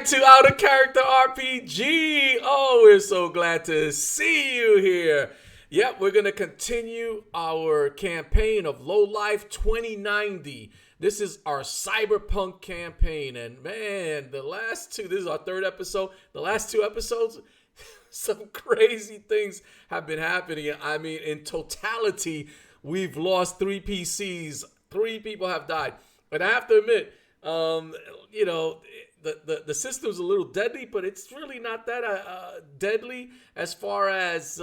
to Out of Character RPG. Oh, we're so glad to see you here. Yep, we're going to continue our campaign of Lowlife 2090. This is our cyberpunk campaign. And man, this is our third episode. The last two episodes, some crazy things have been happening. I mean, in totality, we've lost 3 PCs. 3 people have died. And I have to admit, the system's a little deadly, but it's really not that deadly as far as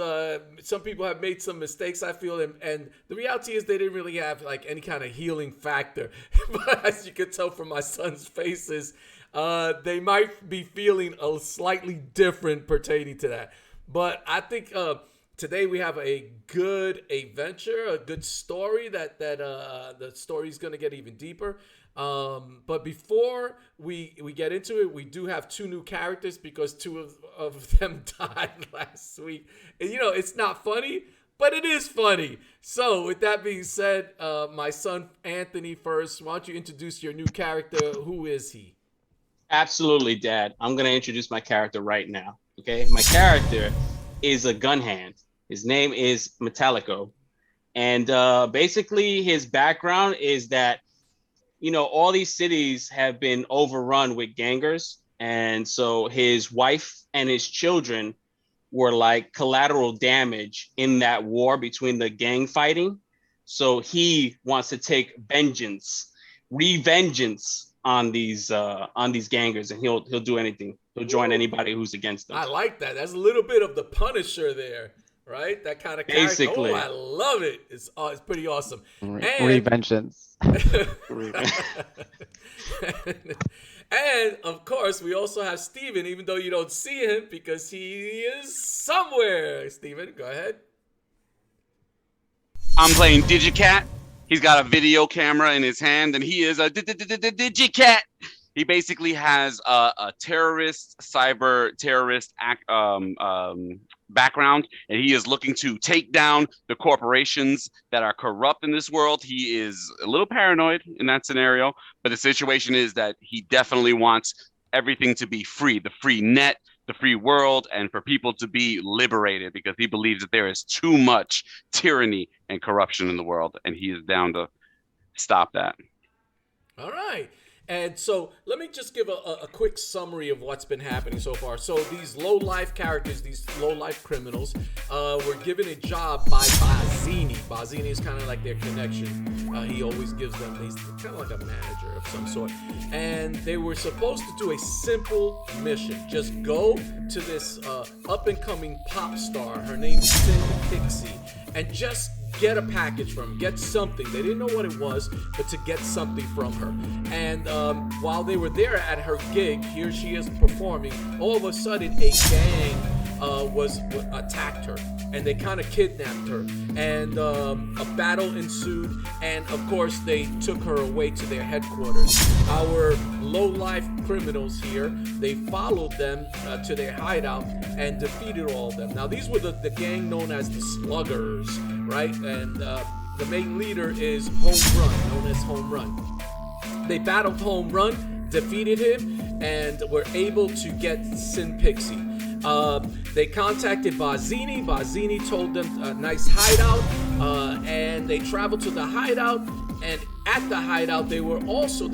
some people have made some mistakes, I feel. And the reality is they didn't really have like any kind of healing factor. But as you can tell from my son's faces, they might be feeling a slightly different pertaining to that. But I think today we have a good adventure, a good story that the story is going to get even deeper. But before we get into it, we do have 2 new characters because 2 of them died last week. And it's not funny, but it is funny. So with that being said, my son Anthony first, why don't you introduce your new character? Who is he? Absolutely, Dad. I'm going to introduce my character right now. Okay. My character is a gun hand. His name is Metallico. And basically his background is that all these cities have been overrun with gangers. And so his wife and his children were like collateral damage in that war between the gang fighting. So he wants to take revengeance on these gangers, and he'll do anything. He'll join anybody who's against them. I like that. That's a little bit of the Punisher there. Right, that kind of character. Basically. Oh, I love it. It's pretty awesome. Revengeance. And of course, we also have Steven, even though you don't see him because he is somewhere. Steven, go ahead. I'm playing Digicat. He's got a video camera in his hand, and he is a Digicat. He basically has a cyber terrorist background, and he is looking to take down the corporations that are corrupt in this world. He is a little paranoid in that scenario, but the situation is that he definitely wants everything to be free, the free net, the free world, and for people to be liberated, because he believes that there is too much tyranny and corruption in the world, and he is down to stop that. All right. And so let me just give a quick summary of what's been happening so far. So these low-life characters, these low-life criminals, were given a job by Bazzini. Bazzini is kind of like their connection. He always gives them, he's kind of like a manager of some sort. And they were supposed to do a simple mission. Just go to this up-and-coming pop star. Her name's Sin Pixie. And just get a package from her, get something. They didn't know what it was, but to get something from her. And while they were there at her gig, here she is performing, all of a sudden a gang attacked her, and they kind of kidnapped her, and a battle ensued, and of course they took her away to their headquarters. Our low-life criminals here, they followed them to their hideout and defeated all of them. Now these were the gang known as the Sluggers, right? And the main leader is Home Run, known as Home Run. They battled Home Run, defeated him, and were able to get Sin Pixie. They contacted Bazzini. Bazzini told them a nice hideout, and they traveled to the hideout. And at the hideout, they also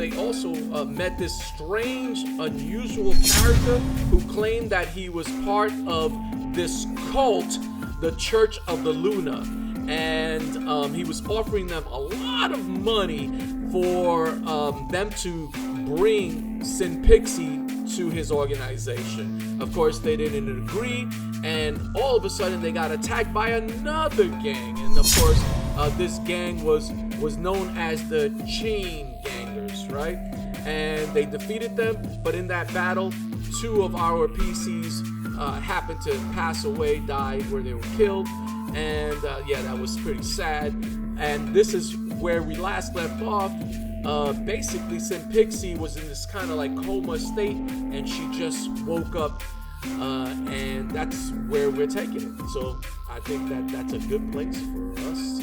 met this strange, unusual character who claimed that he was part of this cult, the Church of the Luna, and he was offering them a lot of money for them to bring Sin Pixie to his organization. Of course, they didn't agree, and all of a sudden they got attacked by another gang. And of course, this gang was known as the Chain Gangers, right? And they defeated them, but in that battle, 2 of our PCs happened to pass away, died where they were killed, and that was pretty sad. And this is where we last left off. Basically, Sin Pixie was in this kind of like coma state, and she just woke up, and that's where we're taking it. So I think that's a good place for us.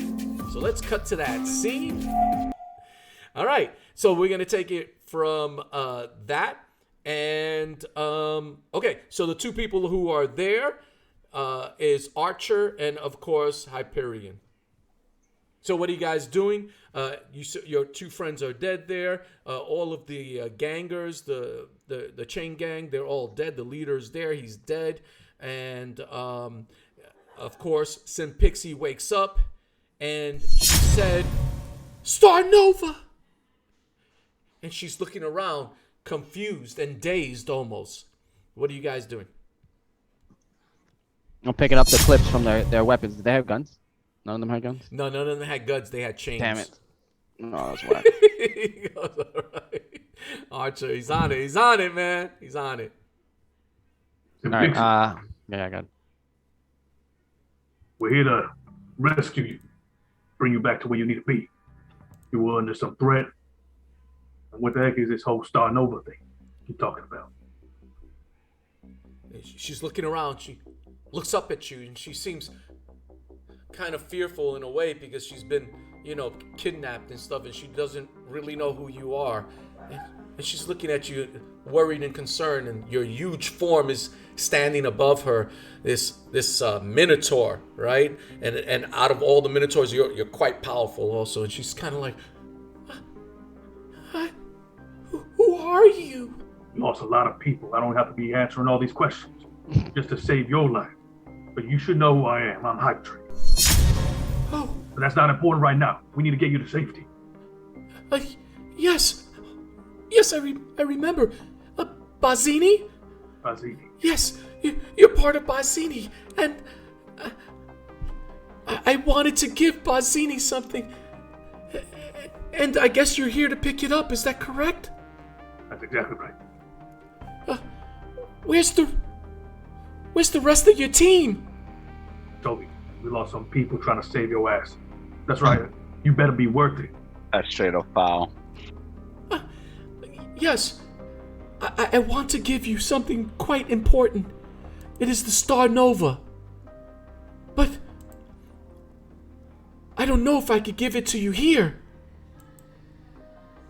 So let's cut to that scene. All right, so we're gonna take it from that, And okay, so the two people who are there is Archer and of course Hyperion. So what are you guys doing? Your two friends are dead there. All of the gangers, the chain gang, they're all dead. The leader's there, he's dead. And of course, Sim Pixie wakes up and she said, Star Nova! And she's looking around, confused and dazed almost. What are you guys doing? I'm picking up the clips from their weapons. Did they have guns? None of them had guns? No, none of them had guns. They had chains. Damn it. No, that's whack. He goes, all right. Archer, he's on it. He's on it, man. He's on it. All right. Yeah, I got it. We're here to rescue you, bring you back to where you need to be. You were under some threat. And what the heck is this whole Star Nova thing you're talking about? She's looking around. She looks up at you, and she seems kind of fearful in a way because she's been, kidnapped and stuff, and she doesn't really know who you are. And she's looking at you, worried and concerned, and your huge form is standing above her. This Minotaur, right? And out of all the Minotaurs, you're quite powerful also. And she's kind of like, who are you? You lost a lot of people. I don't have to be answering all these questions just to save your life. But you should know who I am. I'm Hype Train. Oh. But that's not important right now. We need to get you to safety. Yes. Yes, I remember. Bazzini? Bazzini. Yes, you're part of Bazzini. And I wanted to give Bazzini something. And I guess you're here to pick it up. Is that correct? That's exactly right. Where's the rest of your team? Toby, we lost some people trying to save your ass. That's right. You better be worth it. That's straight up foul. Yes. I want to give you something quite important. It is the Star Nova. But I don't know if I could give it to you here.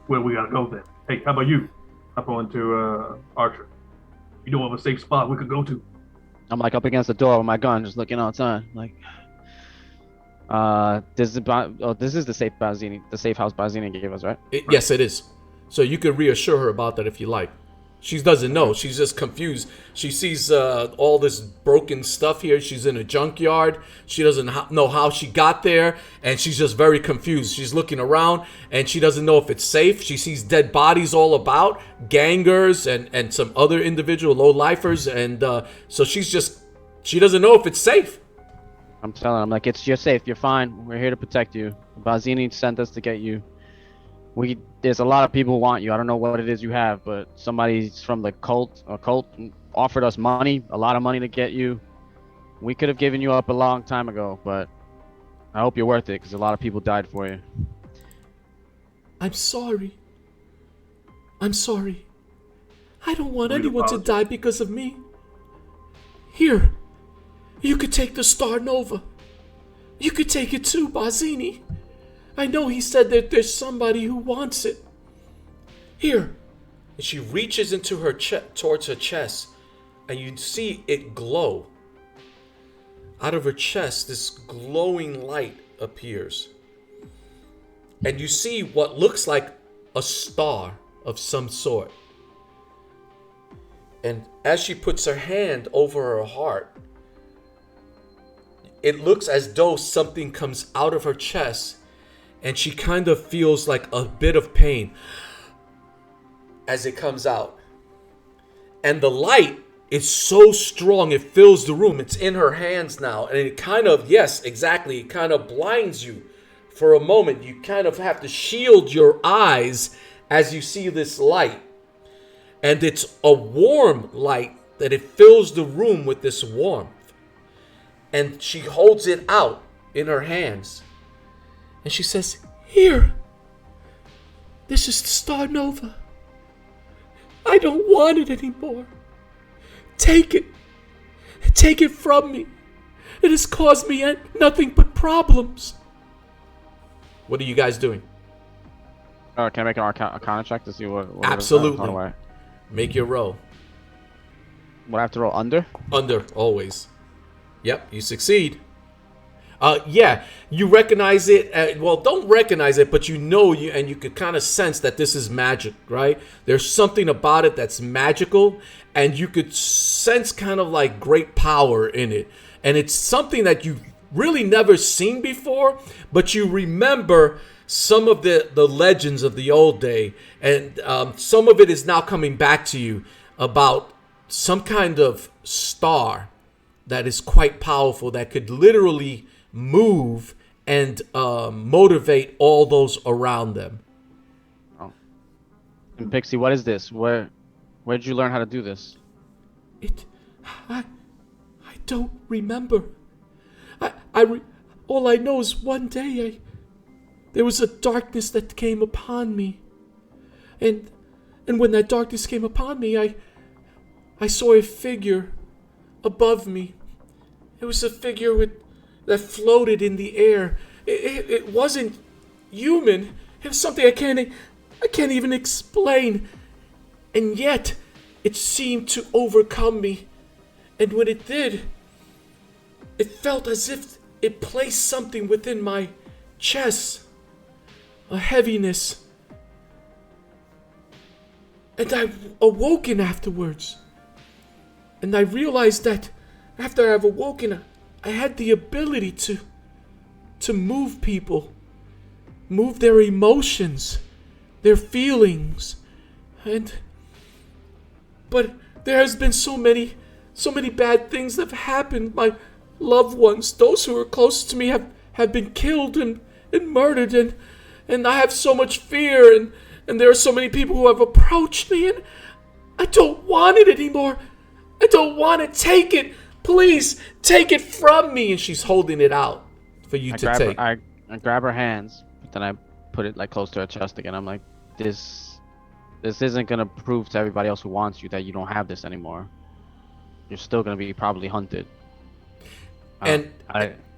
Where we gotta go then? Hey, how about you? Hop on to Archer. You know of a safe spot we could go to? I'm like up against the door with my gun, just looking outside. Like, this is the safe house Bazzini gave us, right? Yes, it is. So you could reassure her about that if you like. She doesn't know. She's just confused. She sees all this broken stuff here. She's in a junkyard. She doesn't know how she got there, and she's just very confused. She's looking around, and she doesn't know if it's safe. She sees dead bodies all about, gangers, and some other individual low-lifers, and so she doesn't know if it's safe. I'm telling her, I'm like, you're safe. You're fine. We're here to protect you. Bazzini sent us to get you. There's a lot of people who want you. I don't know what it is you have, but somebody's from the cult offered us money, a lot of money to get you. We could have given you up a long time ago, but I hope you're worth it because a lot of people died for you. I'm sorry. I don't want anyone to die because of me. Here, you could take the Star Nova. You could take it too, Bazzini. I know he said that there's somebody who wants it. Here. And she reaches into her towards her chest, and you see it glow. Out of her chest, this glowing light appears. And you see what looks like a star of some sort. And as she puts her hand over her heart, it looks as though something comes out of her chest, and she kind of feels like a bit of pain as it comes out. And the light is so strong, it fills the room. It's in her hands now. And it kind of, yes, exactly, it kind of blinds you for a moment. You kind of have to shield your eyes as you see this light. And it's a warm light that it fills the room with this warmth. And she holds it out in her hands. And she says, here, this is the Star Nova. I don't want it anymore. Take it. Take it from me. It has caused me nothing but problems. What are you guys doing? Can I make an Arcana check to see what Absolutely. Make your roll. What I have to roll under? Under, always. Yep, you succeed. Yeah, you recognize it. Well, don't recognize it, but you know and you could kind of sense that this is magic, right? There's something about it that's magical, and you could sense kind of like great power in it. And it's something that you've really never seen before, but you remember some of the legends of the old day, and some of it is now coming back to you about some kind of star that is quite powerful that could literally move and motivate all those around them. Oh. And Pixie, what is this? Where'd you learn how to do this? I don't remember. All I know is one day there was a darkness that came upon me, and when that darkness came upon me, I saw a figure above me. It was a figure that floated in the air. It wasn't human. It was something I can't even explain. And yet, it seemed to overcome me. And when it did, it felt as if it placed something within my chest. A heaviness. And I awoken afterwards. And I realized that after I've awoken, I had the ability to move people, move their emotions, their feelings, but there has been so many bad things that have happened. My loved ones, those who are closest to me, have been killed and murdered, and I have so much fear, and there are so many people who have approached me, and I don't want it anymore. I don't want to take it. Please take it from me. And she's holding it out for you to take. I grab her hands, but then I put it like close to her chest again. I'm like, this isn't gonna prove to everybody else who wants you that you don't have this anymore. You're still gonna be probably hunted. And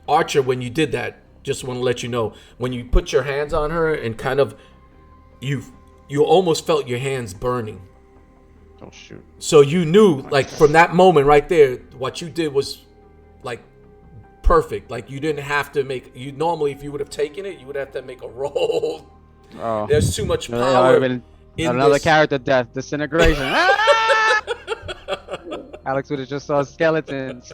Archer, when you did that, just want to let you know, when you put your hands on her and kind of, you almost felt your hands burning. Oh shoot. So you knew, like, from that moment right there, what you did was like perfect. Like, you didn't have to normally, if you would have taken it, you would have to make a roll. Oh. There's too much power in another this. Character death, disintegration. Alex would have just saw skeletons.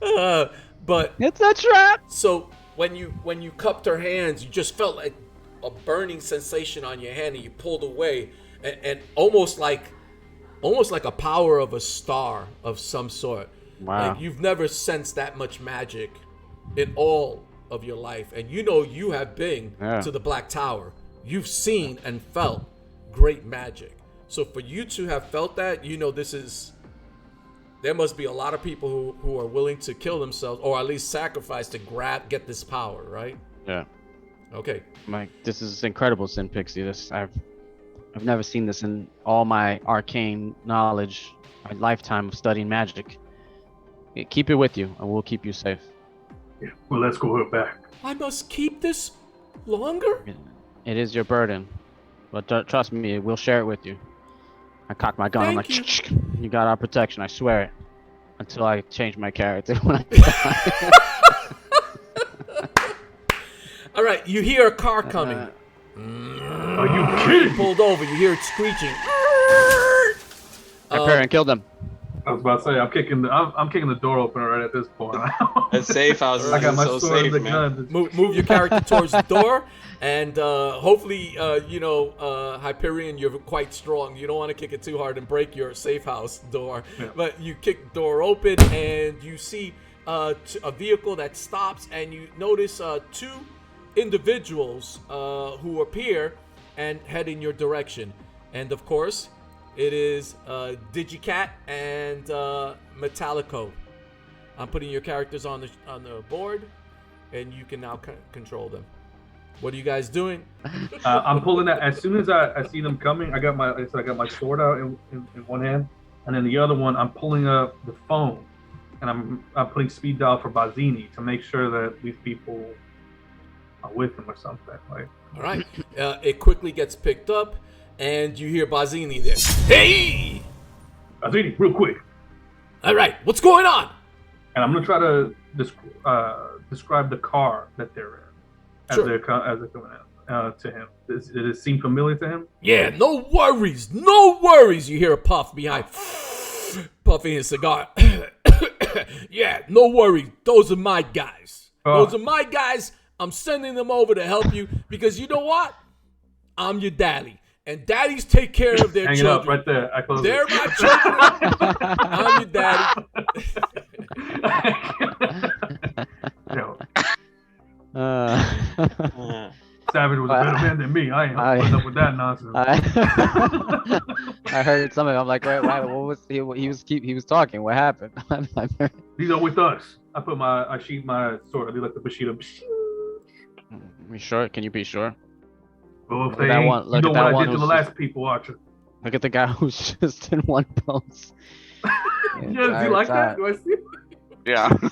But it's a trap. So when you cupped her hands, you just felt like a burning sensation on your hand, and you pulled away, and almost like a power of a star of some sort. Wow. Like, you've never sensed that much magic in all of your life, and you have been to the Black Tower. You've seen and felt great magic. So for you to have felt that, there must be a lot of people who are willing to kill themselves, or at least sacrifice to get this power, right? Yeah. Okay. Mike, this is incredible, Sin Pixie. I've never seen this in all my arcane knowledge, my lifetime of studying magic. Keep it with you, and we'll keep you safe. Yeah, well, let's go her back. I must keep this longer? It is your burden, but trust me, we'll share it with you. I cock my gun. I'm like, you got our protection. I swear it. Until I change my character when I die. All right, you hear a car coming. Are you kidding? Pulled over. You hear it screeching. My parent killed him. I was about to say, I'm kicking the door open right at this point. A safe house I got is my so sword safe, and the man. gun. Move your character towards the door, and hopefully, Hyperion, you're quite strong. You don't want to kick it too hard and break your safe house door. Yeah. But you kick the door open, and you see a vehicle that stops, and you notice two individuals who appear and head in your direction. And of course, it is Digicat and Metallico. I'm putting your characters on the board, and you can now control them. What are you guys doing? I'm pulling that as soon as I see them coming. I got my sword out in one hand, and then the other one I'm pulling up the phone, and I'm putting speed dial for Bazzini to make sure that these people are with him or something, right? All right. It quickly gets picked up, and you hear Bazzini there. Hey! Bazzini, real quick. All right, what's going on? And I'm gonna try to describe the car that they're in as Sure. they're coming out to him. Does it seem familiar to him? Yeah, no worries, no worries. You hear a puff behind, puffing his cigar. Yeah, no worries. Those are my guys. Those are my guys. I'm sending them over to help you because you know what? I'm your daddy, and daddies take care of their Hang it children. up right there. I close They're it. my children. I'm your daddy. Yo, Uh, Savage was a better man than me. I ain't putting up with that nonsense. I heard something. I'm like, wait, what was he was talking? What happened? These are with us. I sheath my sword. I do like the Bushido. We sure? Can you be sure? Well, if Look they at that ain't, one- you look know at that what I one did to the who's last people, Archer. Look at the guy who's just in one pose. Yeah, do you like that? Do I see it? Yeah. He's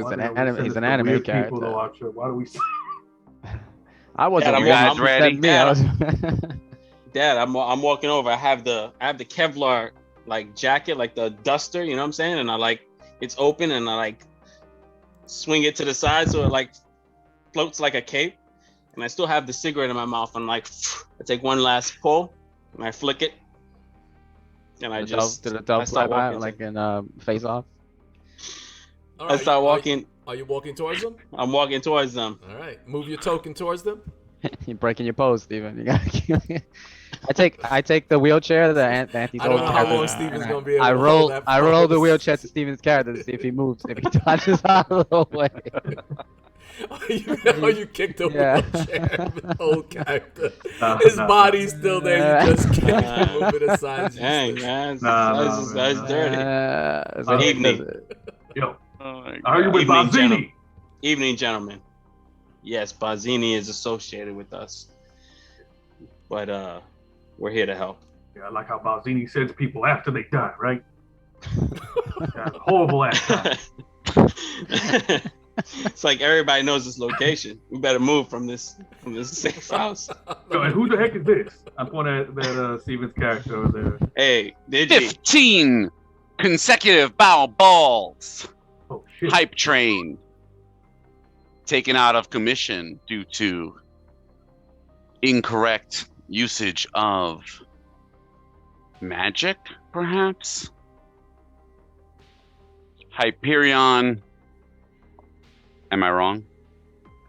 Why an do we anime. send He's this an to anime weird character. People, though, Archer? Why do we? I wasn't. Dad, I'm weird, guys you said ready? Me. I was... Dad, I'm walking over. I have the Kevlar like jacket, like the duster, you know what I'm saying? And I like it's open and I like swing it to the side so it like floats like a cape. And I still have the cigarette in my mouth. And like I take one last pull and I flick it. And I just did a double start fly walking. like in Face Off. All I start walking. Are you walking towards them? I'm walking towards them. All right. Move your token towards them. You're breaking your pose, Steven. You gotta. I take the wheelchair, the anti. I don't know how long Steven's gonna be able I to roll hold that I roll the pose. wheelchair to Steven's character to see if he moves, if he dodges out of the way. you kicked the Yeah. wheelchair, the whole character. His body's still there. You just can't move it aside. Dang, man. Nah, That's dirty. So Evening. Yo, Oh my I heard you with Evening, Bazzini. Evening, gentlemen. Yes, Bazzini is associated with us. But we're here to help. Yeah, I like how Bazzini sends people after they die, right? That's a horrible ass time. It's like everybody knows this location. We better move from this safe house. So, and who the heck is this? I'm pointing at Steven's character over there. Hey, did you? 15 consecutive foul balls. Oh shit! Hype train taken out of commission due to incorrect usage of magic, perhaps? Hyperion. Am I wrong?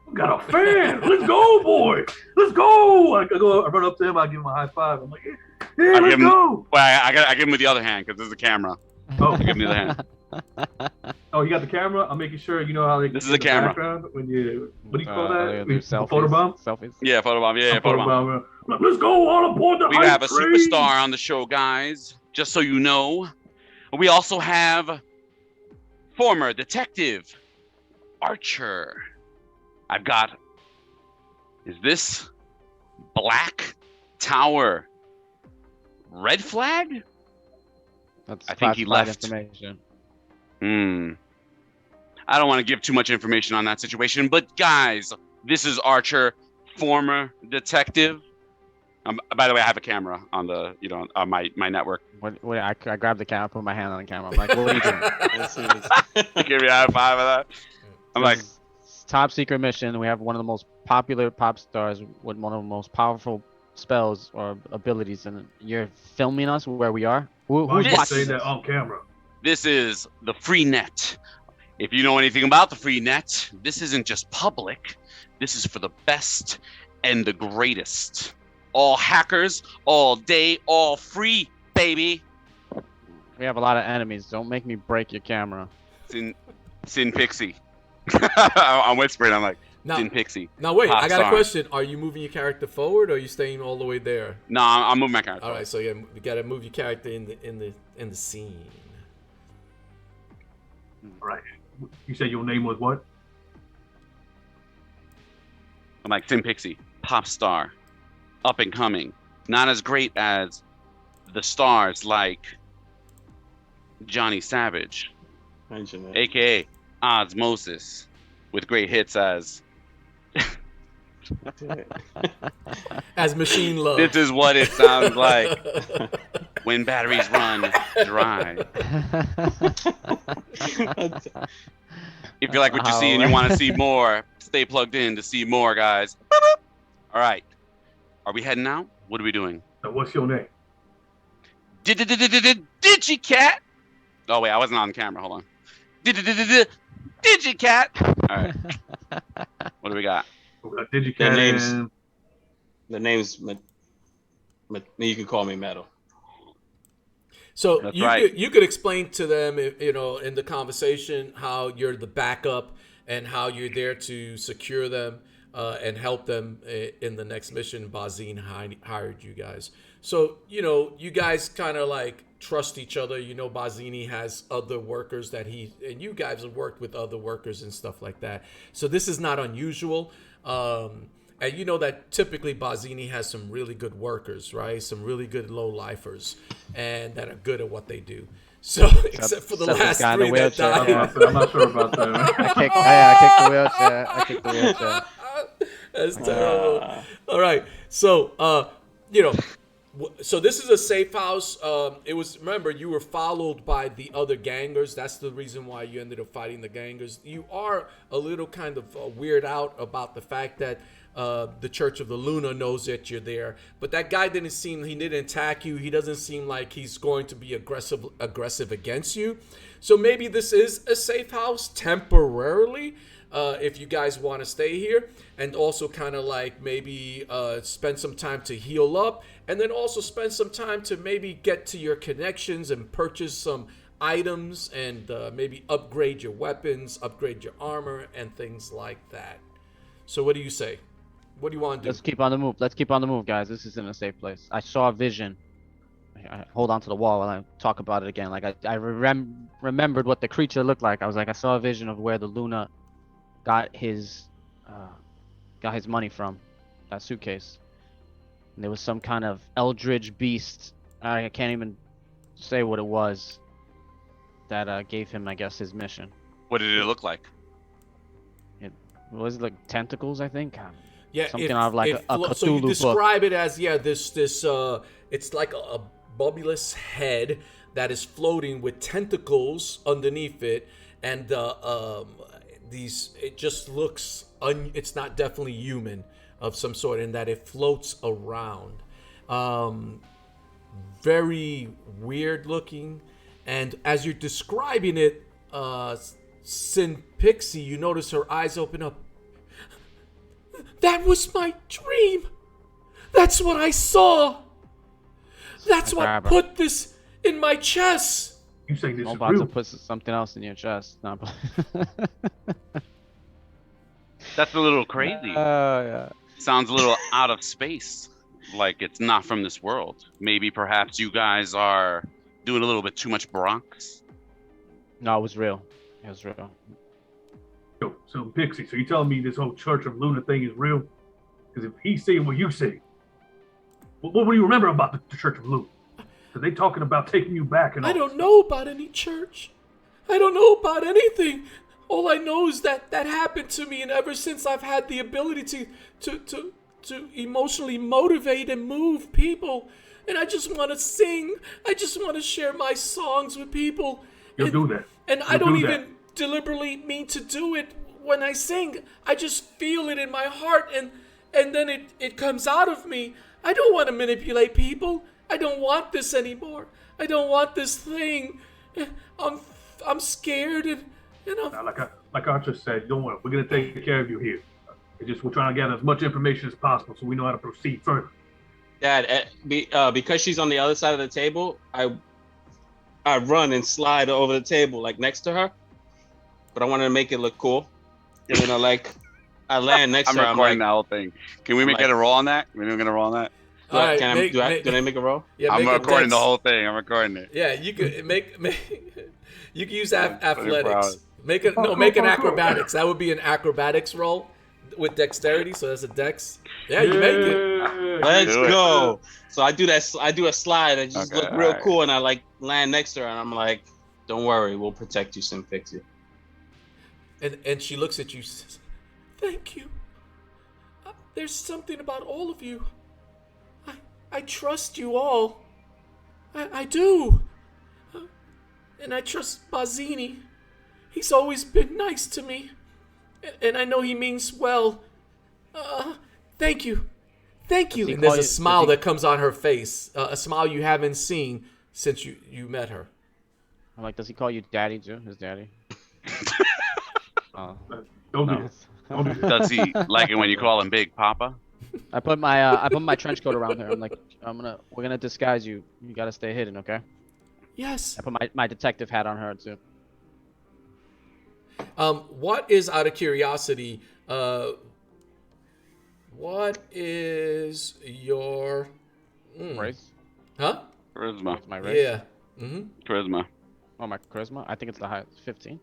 We got a fan. Let's go, boy. Let's go. I run up to him. I give him a high five. I'm like, yeah, I let's give him- go. Well, I give him with the other hand because this is a camera. Oh, I give him the other hand. oh, you got the camera. I'm making sure you know how they. This is in a camera. Background when you what do you call that? Selfies. Photobomb. Selfies. Yeah, photobomb. Yeah, photobomb. Let's go on aboard the. We hype have a train. superstar on the show, guys. Just so you know. We also have former detective Archer. I've got. Is this Black Tower red flag? That's I think he classified left. Information. I don't want to give too much information on that situation, but guys, this is Archer, former detective. By the way, I have a camera on the, on my network. I grabbed the camera, put my hand on the camera. I'm like, what are you doing? Give me a high five of that. I'm like, It's top secret mission. We have one of the most popular pop stars with one of the most powerful spells or abilities, and you're filming us where we are. Why Who's you watching say this? that on camera? this is the free net. If you know anything about the free net, this isn't just public. This is for the best and the greatest. All hackers, all day, all free, baby. We have a lot of enemies. Don't make me break your camera. Sin Pixie. I'm whispering. I'm like, Now, Sin Pixie. now wait, Pop I got a star. question. Are you moving your character forward, or are you staying all the way there? No, I'm moving my character. All right, so you gotta move your character in the scene. All right. You said your name was what? I'm like Sin Pixie, pop star, up and coming. Not as great as the stars like Johnny Savage, Mention it. aka Osmosis, with great hits as As Machine Love. This is what it sounds like when batteries run dry. If you like what you see and you want to see more, stay plugged in to see more, guys. All right. Are we heading out? What are we doing? So what's your name? Digicat. Oh, wait, I wasn't on camera. Hold on. Digicat. All right. What do we got? We got Digicat. The name's you can call me Metal. So you could explain to them, in the conversation, how you're the backup and how you're there to secure them and help them in the next mission. Bazine hired you guys. So, you guys kind of like trust each other. Bazini has other workers and you guys have worked with other workers and stuff like that. So this is not unusual. And you know that typically Bazini has some really good workers, right? Some really good low-lifers, and that are good at what they do. So, except for the last three that died. I'm not sure about that. I kicked the wheelchair. That's terrible. All right. So, so this is a safe house. Remember, you were followed by the other gangers. That's the reason why you ended up fighting the gangers. You are a little kind of weird out about the fact that the Church of the Luna knows that you're there, but that guy he didn't attack you. He doesn't seem like he's going to be aggressive against you. So maybe this is a safe house temporarily, if you guys want to stay here, and also kind of like maybe spend some time to heal up, and then also spend some time to maybe get to your connections and purchase some items and maybe upgrade your weapons, upgrade your armor, and things like that. So what do you say? What do you want to do? Let's keep on the move, guys. This isn't a safe place. I saw a vision. I hold on to the wall while I talk about it again. Like I remembered what the creature looked like. I was like, I saw a vision of where the Luna got his money from, that suitcase. And there was some kind of eldritch beast. I can't even say what it was that gave him, I guess, his mission. What did it look like? It was like tentacles, I think. Yeah, something out of like a Cthulhu so you describe book. it as this it's like a bubbleless head that is floating with tentacles underneath it, and it just looks it's not definitely human of some sort, in that it floats around. Very weird looking, and as you're describing it, Sin Pixie, you notice her eyes open up. That was my dream. That's what I saw. That's what put this in my chest. You saying this I'm is about real? to put something else in your chest. No, That's a little crazy. yeah. Sounds a little out of space. Like it's not from this world. Maybe perhaps you guys are doing a little bit too much Bronx. No, it was real. It was real. Yo, so Pixie, so you telling me this whole Church of Luna thing is real? Because if he's saying what you say, what do you remember about the Church of Luna? Because they talking about taking you back and all. I don't know about any church. I don't know about anything. All I know is that happened to me, and ever since I've had the ability to emotionally motivate and move people, and I just want to sing. I just want to share my songs with people. You'll do that. And I don't even deliberately mean to do it when I sing. I just feel it in my heart, and then it comes out of me. I don't want to manipulate people. I don't want this anymore. I don't want this thing. I'm scared, and Now, like Archer said, don't worry. We're gonna take care of you here. We're trying to gather as much information as possible so we know how to proceed further. Dad, because she's on the other side of the table, I run and slide over the table like next to her, but I wanted to make it look cool. And then I land next to her. I'm recording the whole thing. Can we get a roll on that? We're gonna roll on that. Do I make a roll? Yeah, I'm recording the whole thing. I'm recording it. Yeah, you could make you can use athletics. Make an acrobatics. That would be an acrobatics roll with dexterity. So that's a dex. Yeah, you make it. Let's go. So I do a slide. I just look real cool, and I land next to her, and I'm like, "Don't worry, we'll protect you, Sin Pixie." And she looks at you. Says, "Thank you. there's something about all of you. I trust you all. I do. And I trust Bazzini. He's always been nice to me. And I know he means well. Thank you. Thank you. And there's a smile that comes on her face. A smile you haven't seen since you met her. I'm like, does he call you daddy too? His daddy? Don't do this. Don't do this. Does he like it when you call him Big Papa? I put my trench coat around her. I'm like, we're gonna disguise you. You gotta stay hidden, okay? Yes. I put my detective hat on her too. What is, out of curiosity, what is your Race? Huh? Charisma. My race? Yeah. Mm-hmm. Charisma. Oh, my charisma? I think it's the highest, 15.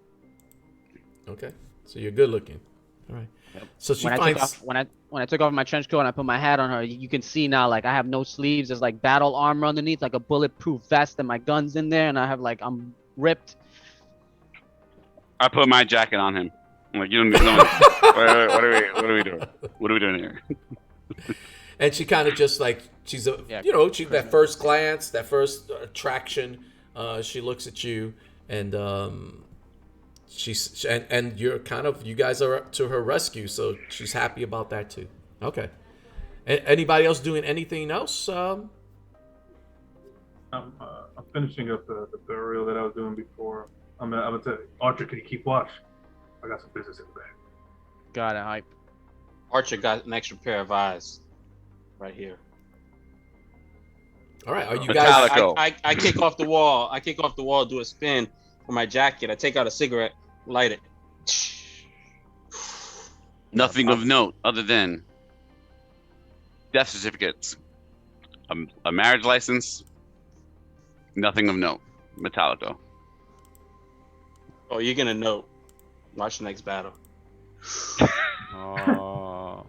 Okay. So you're good looking. All right. Yep. So she when finds I took off my trench coat and I put my hat on her, you can see now, like, I have no sleeves. There's like battle armor underneath, like a bulletproof vest, and my gun's in there, and I have like, I'm ripped. I put my jacket on him. I'm like, you don't know. What are we doing? What are we doing here? and she kind of just like she's that first glance, that first attraction. She looks at you, and you guys are up to her rescue, so she's happy about that too. Okay. Anybody else doing anything else? I'm finishing up the burial that I was doing before. I'm gonna tell you, Archer, can you keep watch? I got some business in the back. Got it, hype. Archer got an extra pair of eyes right here. All right, are you guys? Metallico. I kick off the wall. I kick off the wall, do a spin for my jacket. I take out a cigarette, light it. Nothing of note other than death certificates, a marriage license. Nothing of note. Metallico. Oh, you're gonna know. Watch the next battle. Oh.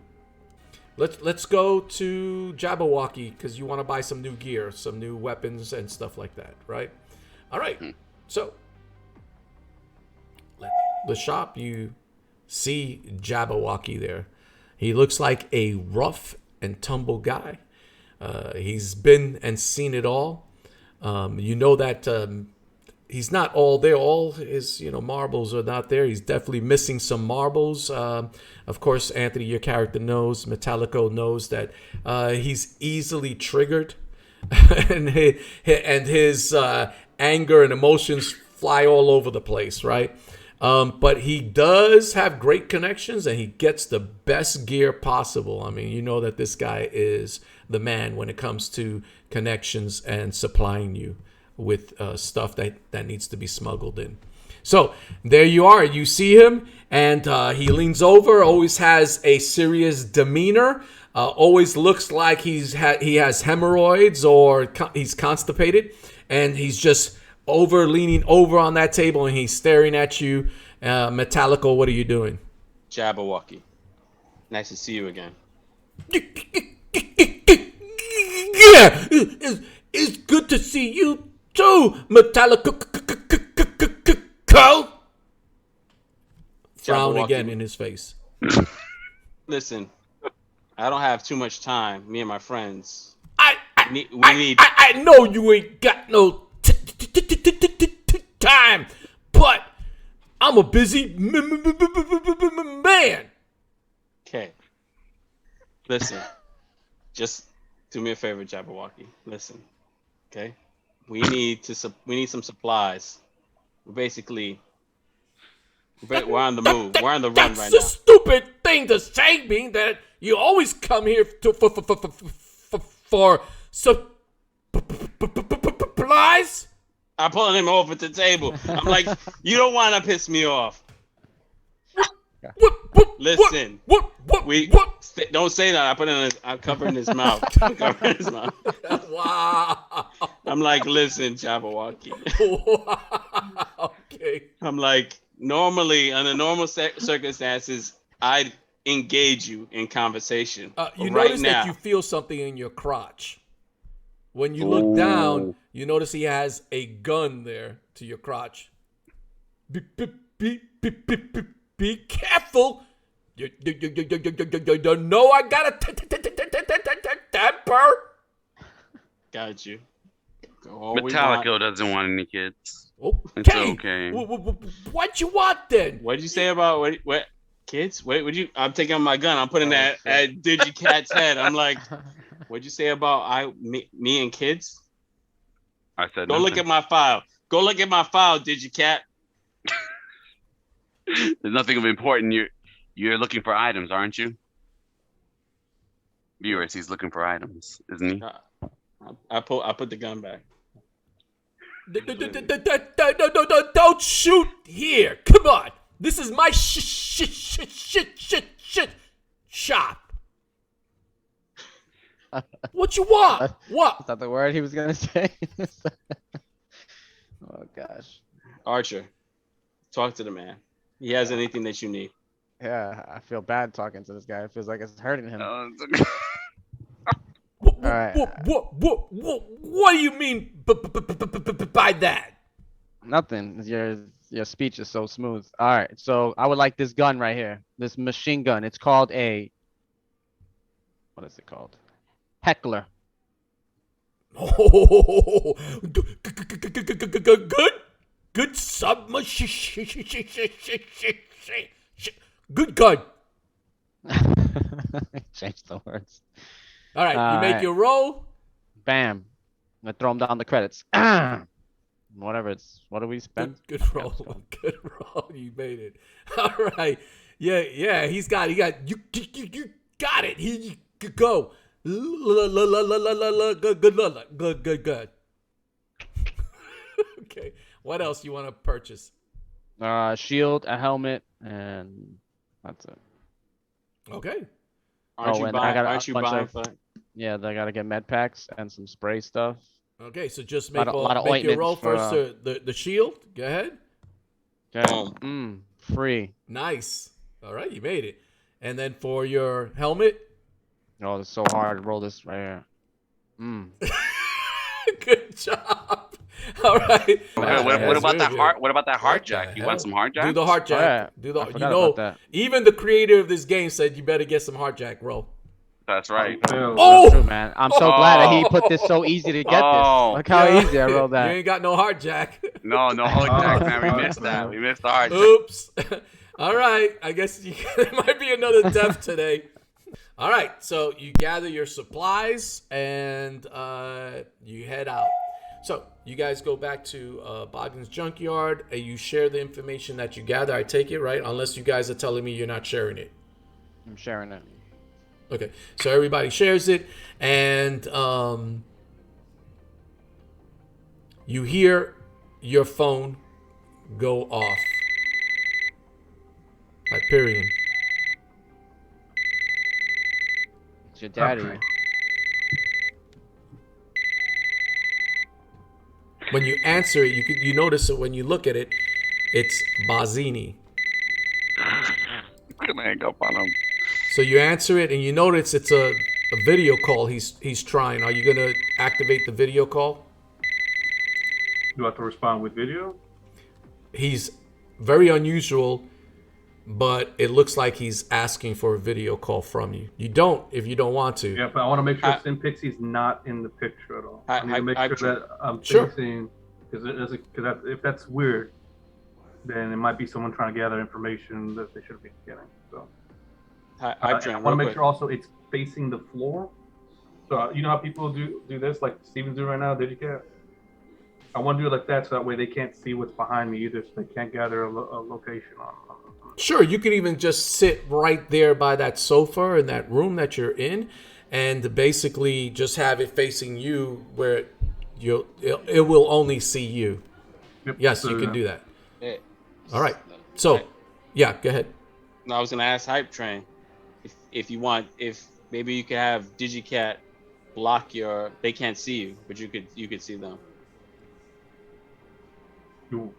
Let's go to Jabberwocky because you want to buy some new gear, some new weapons and stuff like that, right? All right. So, the shop, you see Jabberwocky there. He looks like a rough and tumble guy. He's been and seen it all. You know that he's not all there. All his marbles are not there. He's definitely missing some marbles. Of course, Anthony, your character knows. Metallico knows that he's easily triggered, and his anger and emotions fly all over the place, right? But he does have great connections, and he gets the best gear possible. I mean, you know that this guy is the man when it comes to connections and supplying you with stuff that needs to be smuggled in. So there you are. You see him, and he leans over, always has a serious demeanor, always looks like he has hemorrhoids or he's constipated, and he's just leaning over on that table, and he's staring at you. Metallico, what are you doing? Jabberwocky. Nice to see you again. Yeah, it's good to see you too, Metallico. Frown again in his face. Listen, I don't have too much time. Me and my friends. I know you ain't got no time, but I'm a busy man. Okay. Listen, just do me a favor, Jabberwocky. Listen, okay? We need some supplies. We're on the move. We're on the run right now. That's a stupid thing to say, being that you always come here for supplies. I'm pulling him over the table. I'm like, you don't want to piss me off. Listen, don't say that. I'm covering his mouth. Wow. I'm like, listen, Jabberwocky. Wow. Okay. I'm like, normally under normal circumstances, I'd engage you in conversation. You right notice now, that you feel something in your crotch. When you look down, you notice he has a gun there to your crotch. Be careful. No, I got a temper. Got you. All we want- Metallico doesn't want any kids. Okay. It's okay. What you want then? What'd you say about what kids? Wait, would you? I'm taking out my gun. I'm putting that at DigiCat's head. I'm like, what'd you say about me and kids? I said Go nothing. look at my file. Go look at my file, DigiCat. There's nothing of important. You're looking for items, aren't you? Viewers, he's looking for items, isn't he? I put the gun back. Don't shoot here. Come on. This is my shop. What you want? What? Is that the word he was gonna say? Oh gosh. Archer, talk to the man. He has anything that you need. Yeah, I feel bad talking to this guy. It feels like it's hurting him. It's okay. Alright. What do you mean by that? Nothing. Your speech is so smooth. All right. So I would like this gun right here. This machine gun. It's called a. What is it called? Heckler. Oh, good submachine. Good gun. Change the words. All right, you make your roll. Bam. I'm gonna throw him down the credits. Whatever it's. What do we spend? Good roll. Good roll. You made it. All right. Yeah. He got. You got it. He go. Good. Okay. What else you want to purchase? Shield, a helmet, and that's it. Okay. Aren't you buying? Yeah, they gotta get med packs and some spray stuff. Okay, so just make lot of your roll ointments first. The shield. Go ahead. Okay. Free. Nice. All right, you made it. And then for your helmet. Oh, it's so hard to roll this right here. Good job. All right. What about that hard jack? You want some hard jack? Do the hard jack. About that. Even the creator of this game said you better get some hard jack, bro. That's right. That's true, man. I'm so glad that he put this so easy to get this. Look how easy I rolled that. You ain't got no hard jack. No hard jack, man. We missed that. We missed the hard jack. Oops. All right. I guess there might be another death today. All right. So you gather your supplies and you head out. So you guys go back to Bogdan's junkyard and you share the information that you gather. I take it, right? Unless you guys are telling me you're not sharing it. I'm sharing it. Okay, so everybody shares it, and you hear your phone go off. Hyperion. It's your daddy. Okay. When you answer it, you notice it when you look at it. It's Bazzini. Gonna hang up on him. So you answer it, and you notice it's a video call. He's trying. Are you gonna activate the video call? Do I have to respond with video? He's very unusual, but it looks like he's asking for a video call from you. You don't if you don't want to. Yeah, but I want to make sure Sin Pixie's not in the picture at all. I need to make sure that I'm facing, because if that's weird, then it might be someone trying to gather information that they shouldn't be getting. So I want to make sure also it's facing the floor. So you know how people do this, like Steven's doing right now, Digicat? I want to do it like that, so that way they can't see what's behind me either, so they can't gather a location on. Sure, you could even just sit right there by that sofa in that room that you're in, and basically just have it facing you, where it will only see you. Yep, Yes, you can do that. All right. So, yeah, go ahead. No, I was gonna ask Hype Train if you want, if maybe you could have Digicat block they can't see you, but you could see them.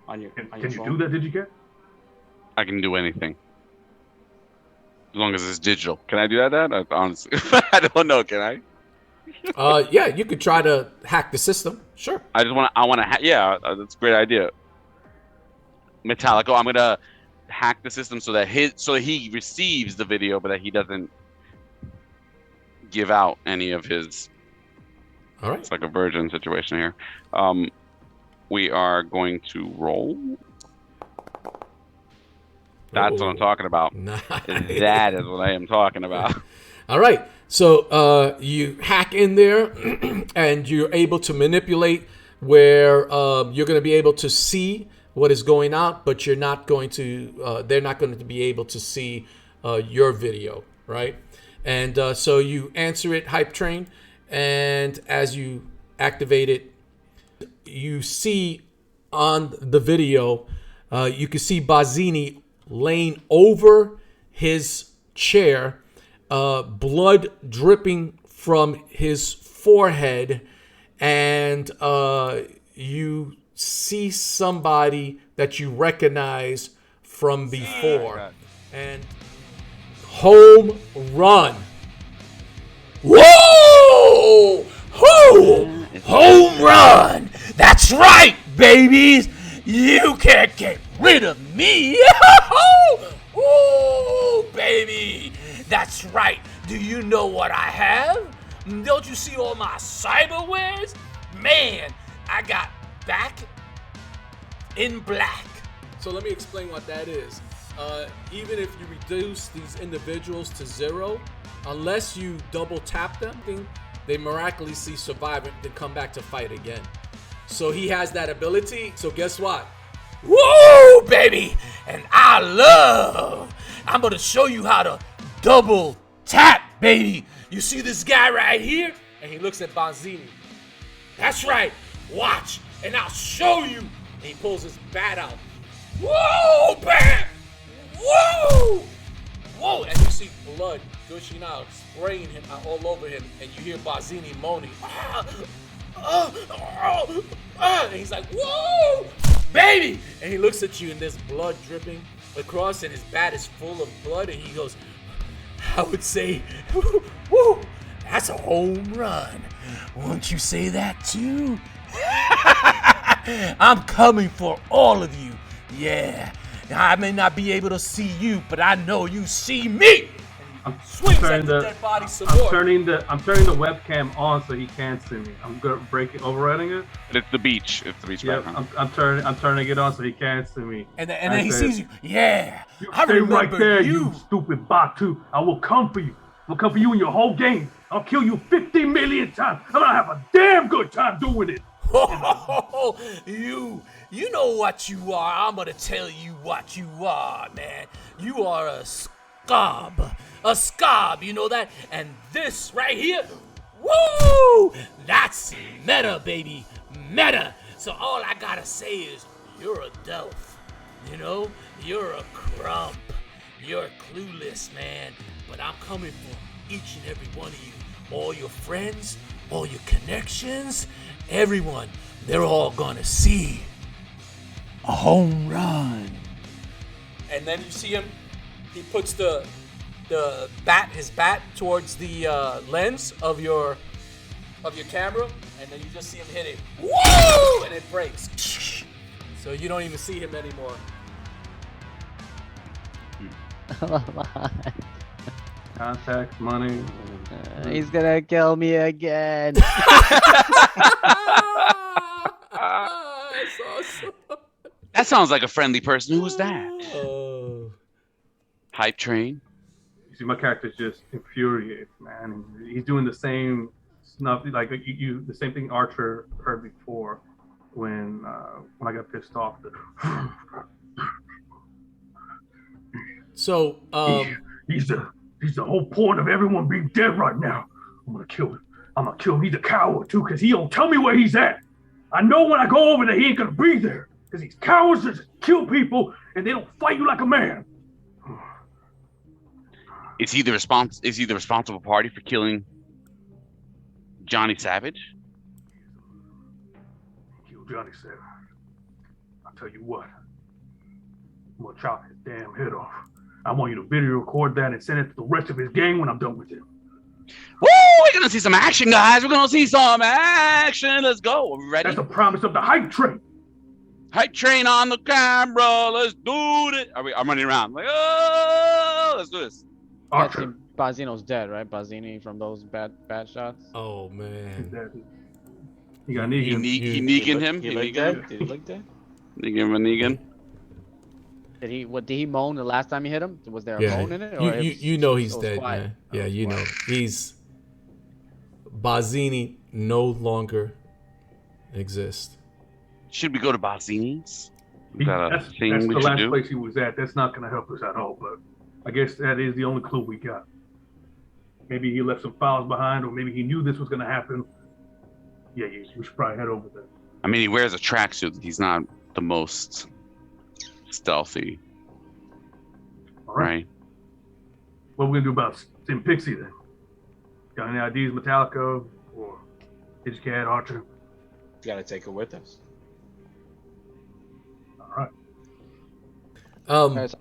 On your Can phone. you do that, Digicat? I can do anything. As long as it's digital. Can I do that, Dad? Honestly, I don't know. Can I? Yeah, you could try to hack the system. Sure. I want to. Yeah, that's a great idea. Metallico, I'm gonna hack the system so that he receives the video, but that he doesn't give out any of his. All right. It's like a virgin situation here. We are going to roll. That's what I'm talking about. Nice. That is what I am talking about. All right. So you hack in there, and you're able to manipulate where you're going to be able to see what is going out, but you're not going to. They're not going to be able to see your video, right? And so you answer it, Hype Train, and as you activate it, you see on the video, you can see Bazzini laying over his chair, blood dripping from his forehead, and you see somebody that you recognize from before. And home run. Whoa! Home run! That's right, babies! You can't get rid of me! Ooh, baby! That's right. Do you know what I have? Don't you see all my cyberwares? Man, I got back in black. So let me explain what that is. Even if you reduce these individuals to 0, unless you double tap them, they miraculously survive and then come back to fight again. So he has that ability. So guess what? Woo, baby! And I'm gonna show you how to double tap, baby. You see this guy right here? And he looks at Bazzini. That's right. Watch, and I'll show you. And he pulls his bat out. Whoa, bam! Whoa! Whoa! And you see blood gushing out, spraying him all over him, and you hear Bazzini moaning. And he's like, whoa! Baby! And he looks at you, and there's blood dripping across, and his bat is full of blood, and he goes, I would say, woo, that's a home run. Won't you say that too? I'm coming for all of you. Yeah, I may not be able to see you, but I know you see me. I'm Swings turning at the dead body some I'm more. turning the webcam on so he can't see me. I'm gonna overriding it. It's the beach. It's the beach Yeah, background. I'm turning it on so he can't see me. And then he sees you. Yeah, You I stay remember right there, you. you stupid Batu. I will come for you. I'll come for you and your whole game. I'll kill you 50 million times. I'm gonna have a damn good time doing it. You know what you are. I'm gonna tell you what you are, man. You are a scob. A scob, you know that? And this right here, woo! That's meta, baby. Meta. So all I gotta say is, you're a Delph. You know? You're a crump. You're clueless, man. But I'm coming for each and every one of you. All your friends, all your connections, everyone. They're all gonna see a home run. And then you see him, he puts his bat towards the lens of your camera, and then you just see him hit it. Woo! And it breaks. So you don't even see him anymore. Contacts, money. He's gonna kill me again. That's awesome. That sounds like a friendly person. Who was that? Oh. Hype Train. You see, my character's just infuriated, man. He's doing the same stuff, like the same thing Archer heard before when I got pissed off. So, He's the whole point of everyone being dead right now. I'm gonna kill him. I'm gonna kill him. He's a coward too, cause he don't tell me where he's at. I know when I go over there, he ain't gonna be there, cause these cowards just kill people and they don't fight you like a man. Is he the responsible party for killing Johnny Savage? Kill Johnny Savage. I'll tell you what. I'm gonna chop his damn head off. I want you to video record that and send it to the rest of his gang when I'm done with him. Woo! We're gonna see some action, guys. We're gonna see some action. Let's go. Are we ready? That's the promise of the hype train. Hype train on the camera. Let's do it. I'm running around like, oh, let's do this. Archer. Bazzino's dead, right? Bazzini from those bad shots. Oh man. You got He Negan. Negan him. He looked dead? Did he look dead? Negan. Did he moan the last time you hit him? Was there a moan in it? Or You know he's it was dead, quiet? man. Yeah, Oh, you quiet. know. He's Bazzini no longer exists. Should we go to Bazzini's? Is that a That's thing the we should last do? place he was at. That's not going to help us at all, but I guess that is the only clue we got. Maybe he left some files behind, or maybe he knew this was going to happen. Yeah, we should probably head over there. I mean, he wears a tracksuit. He's not the most stealthy, All right. right? What are we going to do about Tim Pixie then? Got any ideas, Metallica or Hitch Cat, Archer? Gotta take her with us. All right. Guys,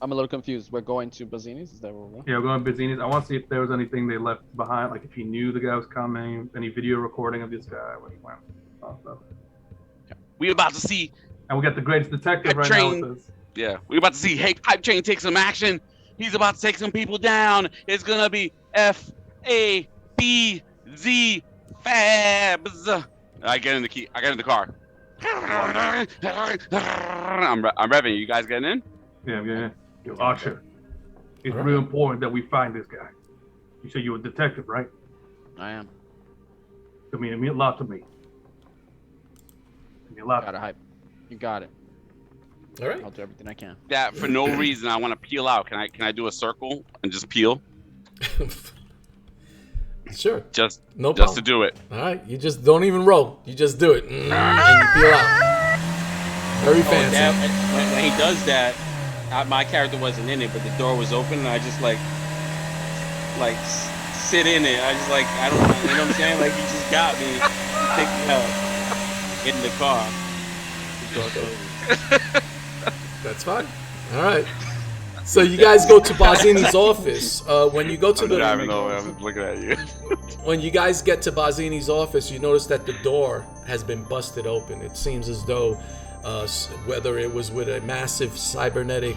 I'm a little confused. We're going to Bazzini's? Is that where we're going? Yeah, we're going to Bizzini's. I want to see if there was anything they left behind, like if he knew the guy was coming, any video recording of this guy when he went. All stuff. We about to see, And we got the greatest detective Hype right train. now with us. yeah, we about to see Hype Train take some action. He's about to take some people down. It's gonna be FABZ Fabs. I get in the car. I'm revving. You guys getting in? Yeah. Yo, Archer, it's All right. real important that we find this guy. You said you're a detective, right? I am. It mean a lot to me. It mean a lot. Got it, hype. You got it. All right. I'll do everything I can. That for no reason I want to peel out. Can I do a circle and just peel? Sure. Just No to problem. do it. All right. You just don't even roll. You just do it. And you peel out. Very fancy. When he does that, my character wasn't in it, but the door was open, and I just like sit in it. I just I don't know, you know what I'm saying? Like he just got me, picked me up in the car. The door closed. That's fine. All right. So you guys go to Bazzini's office. When you go to the I was looking at you. when you guys get to Bazzini's office, you notice that the door has been busted open. It seems as though whether it was with a massive cybernetic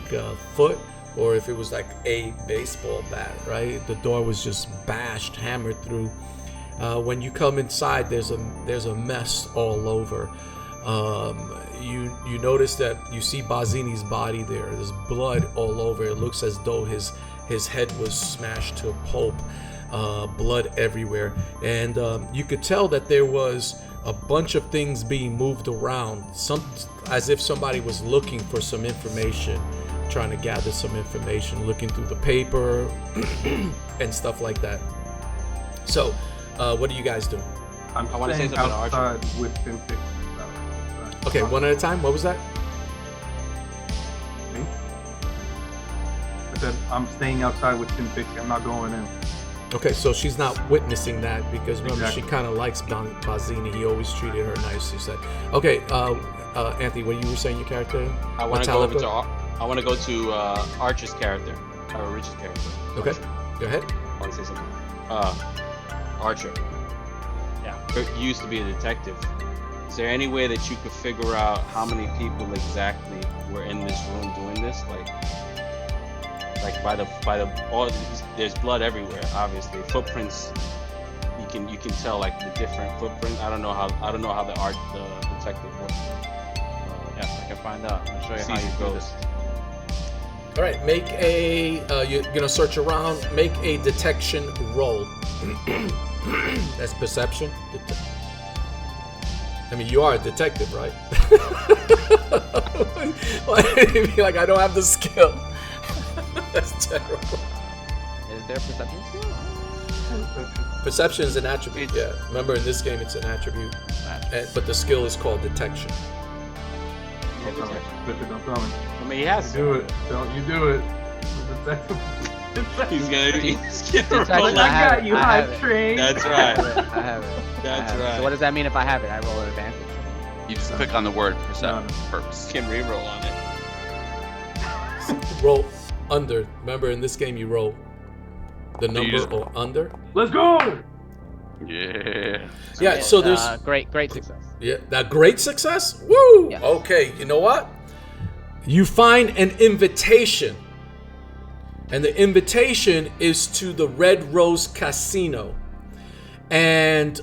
foot or if it was like a baseball bat, right? The door was just bashed, hammered through. When you come inside, there's a mess all over. You notice that you see Bazzini's body there. There's blood all over. It looks as though his head was smashed to a pulp. Blood everywhere, and you could tell that there was a bunch of things being moved around, as if somebody was looking for some information, trying to gather some information, looking through the paper and stuff like that. So, what do you guys do? I wanna say something to Archer. outside with Tim Pixie. Okay, one at a time. What was that? Me? I said I'm staying outside with Tim Pixie. I'm not going in. Okay, so she's not witnessing that because remember Exactly. she kind of likes Bazzini. He always treated her nice. He said, "Okay, Anthony, what you were saying? Your character? I want to go over Metallica? to I want to go to Archer's character, or Rich's character. Okay, Archer. go ahead." I want to say something. Archer. Yeah. You used to be a detective. Is there any way that you could figure out how many people exactly were in this room doing this? Like by the all there's blood everywhere. Obviously, footprints. You can tell like the different footprints. I don't know how the detective works. Yeah, I can find out. I'll show you See how if you it do goes. this. All right, make a. You're gonna search around. Make a detection roll. That's perception. I mean, you are a detective, right? Why did you be like, I don't have the skill? That's terrible. Is there perception skill? Perception is an attribute. Yeah. Remember, in this game, it's an attribute, but the skill is called detection. Yeah, detection. Richard, don't tell me. I mean, he has. Do it. Don't you do it. Detective. He's gonna Detection, roll. I have it. you, I high have it. train. That's I right. have it. I have it. That's right. So what does that mean if I have it? I roll an advantage. You just click on the word percent No. purpose. Can re-roll on it. Roll under. Remember, in this game, you roll the number just- or under. Let's go. Yeah. Yeah, so there's great success. that great success. Woo! Yes. Okay, you know what? You find an invitation, and the invitation is to the Red Rose Casino, and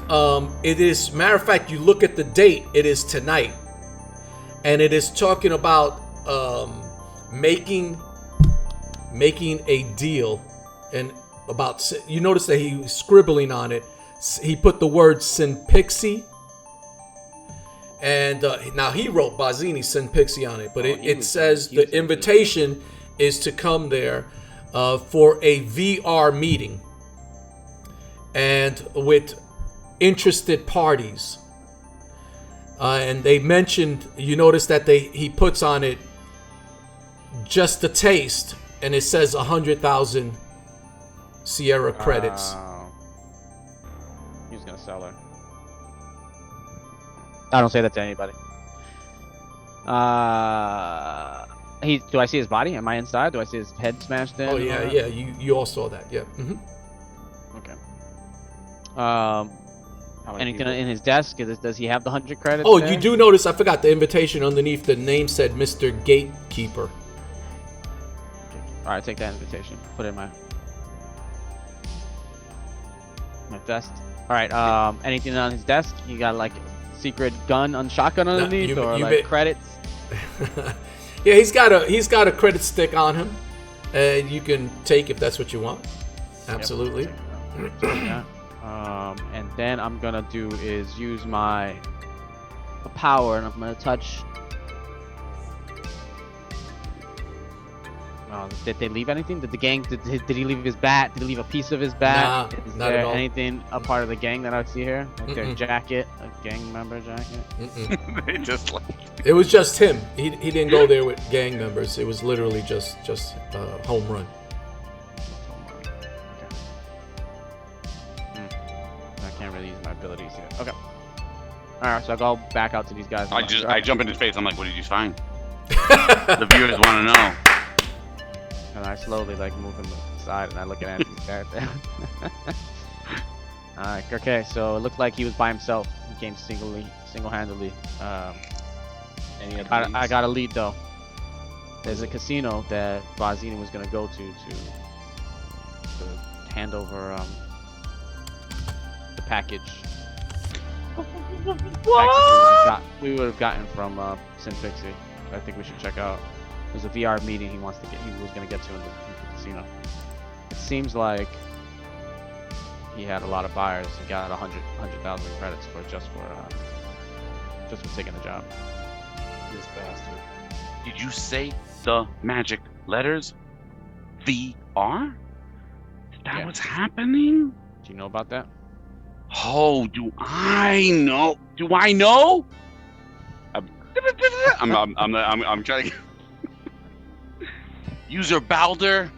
it is. Matter of fact, you look at the date; it is tonight, and it is talking about making a deal, and about. You notice that he was scribbling on it. He put the word Sinpixi. And now he wrote Bazzini Sinpixi on it, but it says the invitation is to come there for a VR meeting and with interested parties. And they mentioned, you notice that he puts on it just a taste, and it says 100,000 Sierra credits. He's gonna sell her. I don't say that to anybody. Do I see his body? Am I inside? Do I see his head smashed in? Oh yeah. You all saw that, yeah. Mm-hmm. Okay. Anything in his desk? Does he have the 100 credits? Oh, there? you do notice, I forgot the invitation underneath the name said Mr. Gatekeeper. All right, take that invitation. Put it in my desk. All right. Anything on his desk? You got like secret gun on shotgun underneath, credits? Yeah, he's got a credit stick on him, and you can take if that's what you want. Absolutely. Yep, and then I'm gonna do is use my power, and I'm gonna touch. Did they leave anything? Did the gang? Did he leave his bat? Did he leave a piece of his bat? Nah, Is not there at all. anything a part of the gang that I see here? Like their jacket, a gang member jacket. They just like. It was just him. He didn't go there with gang members. It was literally just home run. I can't really use my abilities here. Okay. All right, so I go back out to these guys. I jump in his face. I'm like, what did you find? The viewers want to know. And I slowly like move him aside, and I look at Anthony's character. Alright, okay, so it looked like he was by himself. He came single-handedly. I got a lead though. There's a casino that Bazzini was gonna go to hand over the package. What? We would have gotten from Sinpixi. I think we should check out. There's a VR meeting he was gonna get to in the casino. It seems like he had a lot of buyers. He got 100,000 credits just for taking the job. This bastard. Did you say the magic letters? VR? Is that Yeah. what's happening? Do you know about that? Oh, do I know? Do I know? I'm trying to. User Balder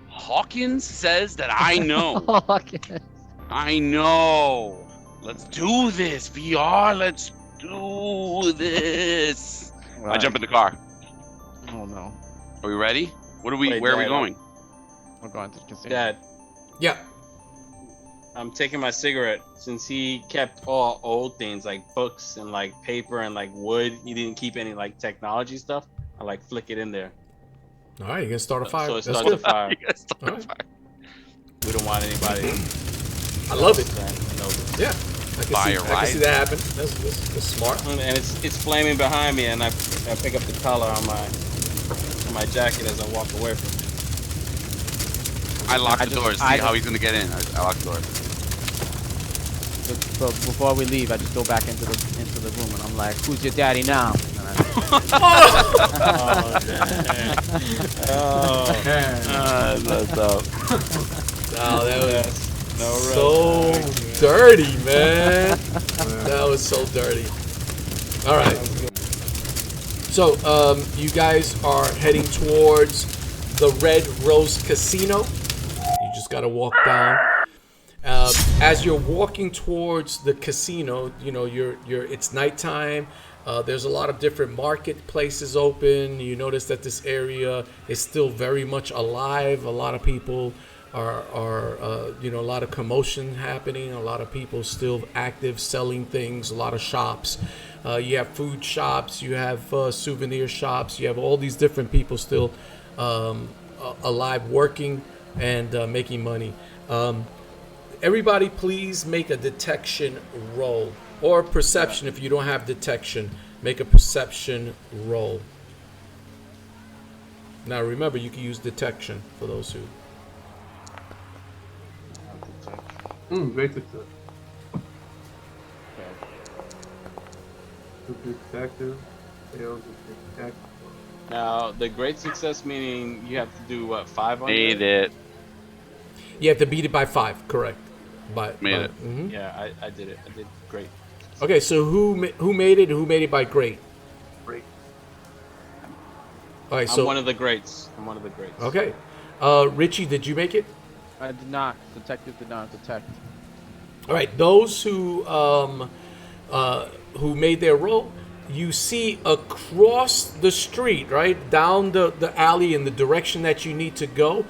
Hawkins says that I know. I know. Let's do this, VR. Let's do this. Right. I jump in the car. Oh no. Are we ready? Where are we Dad, going? We're going to the casino. Dad, Yeah. I'm taking my cigarette. Since he kept all old things like books and like paper and like wood, he didn't keep any like technology stuff. I like flick it in there. All right, you're gonna start a fire. So it That's starts a good. fire. You guys start All a right. fire. We don't want anybody. I love it. No. Yeah. I Fire can see that happen. That's smart. And it's flaming behind me, and I pick up the collar on my jacket as I walk away from it. I lock the doors. See how he's gonna get in. I lock the doors. But before we leave, I just go back into the room, and I'm like, "Who's your daddy now?" That's up. Wow, that was so dirty, man. That was so dirty. All right. So, you guys are heading towards the Red Rose Casino. You just gotta walk down. As you're walking towards the casino, you know it's nighttime. There's a lot of different marketplaces open. You notice that this area is still very much alive. A lot of people a lot of commotion happening, a lot of people still active selling things, a lot of shops. You have food shops, you have souvenir shops, you have all these different people still alive, working and making money. Everybody, please make a detection roll or perception. If you don't have detection, make a perception roll. Now remember, you can use detection for those who. Great success. Detective, fails detective. Now, the great success meaning you have to do what, 5 on Made it? it. You have to beat it by 5, correct? Made it. Mhm. Yeah, I did it. I did great. Okay, so who made it? Who made it by great? Great. All right, I'm so one of the greats. I'm one of the greats. okay, Richie, did you make it? I did not. Detective did not detect. All right, those who made their roll, you see across the street, right down the alley in the direction that you need to go.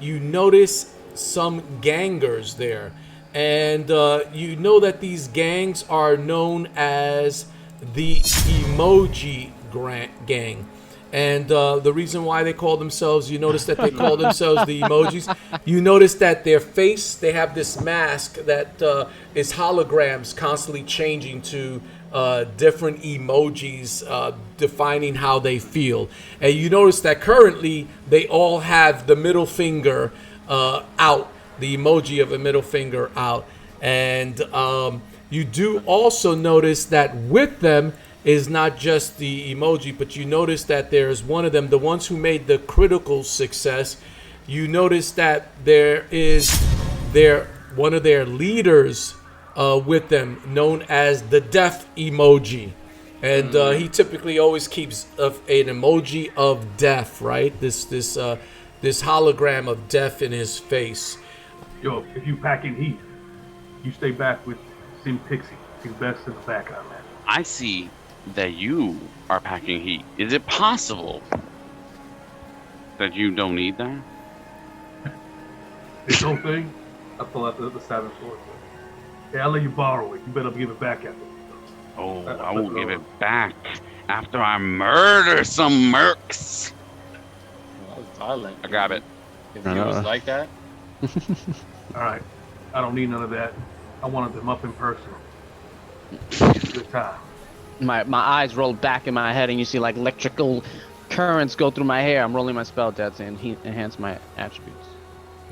You notice some gangers there, and you know that these gangs are known as the Emoji Gang. And the reason why they call themselves, you notice that they call themselves the emojis. You notice that their face, they have this mask that is holograms constantly changing to different emojis defining how they feel. And you notice that currently they all have the middle finger out, the emoji of a middle finger out. And you do also notice that with them is not just the emoji, but you notice that there's one of them, the ones who made the critical success. You notice that there is one of their leaders with them, known as the death emoji, and he typically always keeps an emoji of death, right? This hologram of death in his face. Yo, if you pack in heat, you stay back with Sim Pixie. He's best in the background, man. I see that you are packing heat. Is it possible that you don't need that? This whole thing, I pull out the 7 sword. Yeah, I'll let you borrow it. You better give it back after. Oh, I won't give it back after I murder some mercs. That was violent. I grab it. If he was like that. All right, I don't need none of that. I wanted them up in person. Good time. My eyes roll back in my head, and you see like electrical currents go through my hair. I'm rolling my spell deaths and enhance my attributes.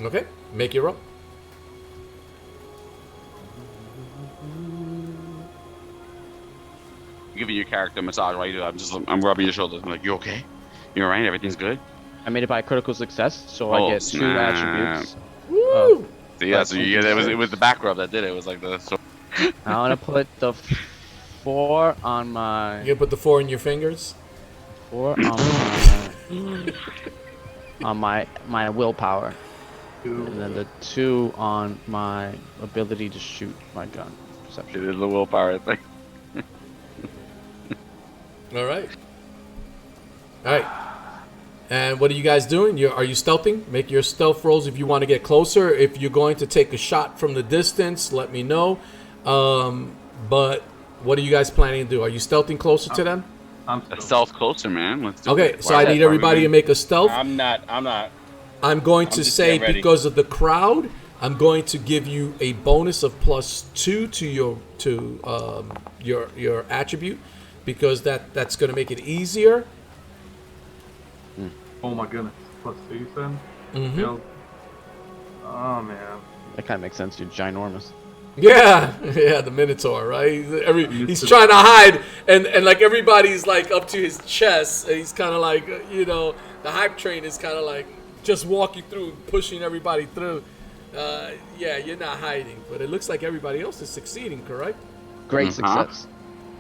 Okay, make your roll. Giving your character a massage while you do it. I'm rubbing your shoulders. I'm like, you okay? You alright? Everything's good? I made it by critical success, so I get 2 snap. attributes. Woo! So yeah, so you get it was the back rub that did it. It was like the I want to put the 4 on my. You gonna put the 4 in your fingers? 4 on my willpower, and then the 2 on my ability to shoot my gun. Perception. it is the willpower thing. All right. All right. And what are you guys doing? Are you stealthing? Make your stealth rolls if you want to get closer. If you're going to take a shot from the distance, let me know. But what are you guys planning to do? Are you stealthing closer to them? I'm A still. stealth closer, man. Let's do Okay, it. so I need everybody to make a stealth. I'm not. I'm going to just say, getting ready. because of the crowd, I'm going to give you a bonus of +2 to your attribute, because that's going to make it easier. Oh my goodness. +2, you said? Mm-hmm. Oh man. That kind of makes sense. You're ginormous. Yeah, the Minotaur, right? He's trying to hide, and like everybody's like up to his chest, and he's kind of like, the hype train is kind of like just walking through, pushing everybody through. Yeah, you're not hiding, but it looks like everybody else is succeeding, correct? Great success.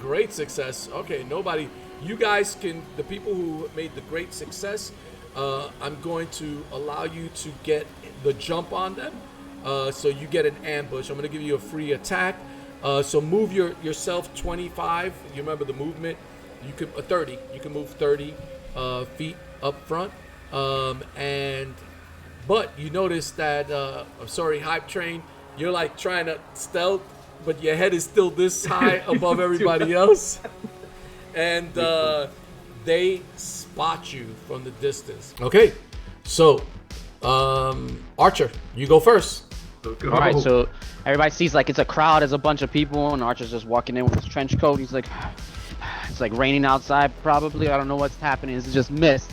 Great success. Okay, nobody. You guys can. The people who made the great success, I'm going to allow you to get the jump on them. So you get an ambush. I'm going to give you a free attack. So move yourself 25. You remember the movement. You could 30. You can move 30 feet up front. And But you notice that, Hype Train, you're like trying to stealth, but your head is still this high above everybody else. And they spot you from the distance. Okay, so Archer, you go first. All right, so everybody sees like it's a crowd, there's a bunch of people, and Archer's just walking in with his trench coat. He's like, it's like raining outside probably. I don't know what's happening. It's just mist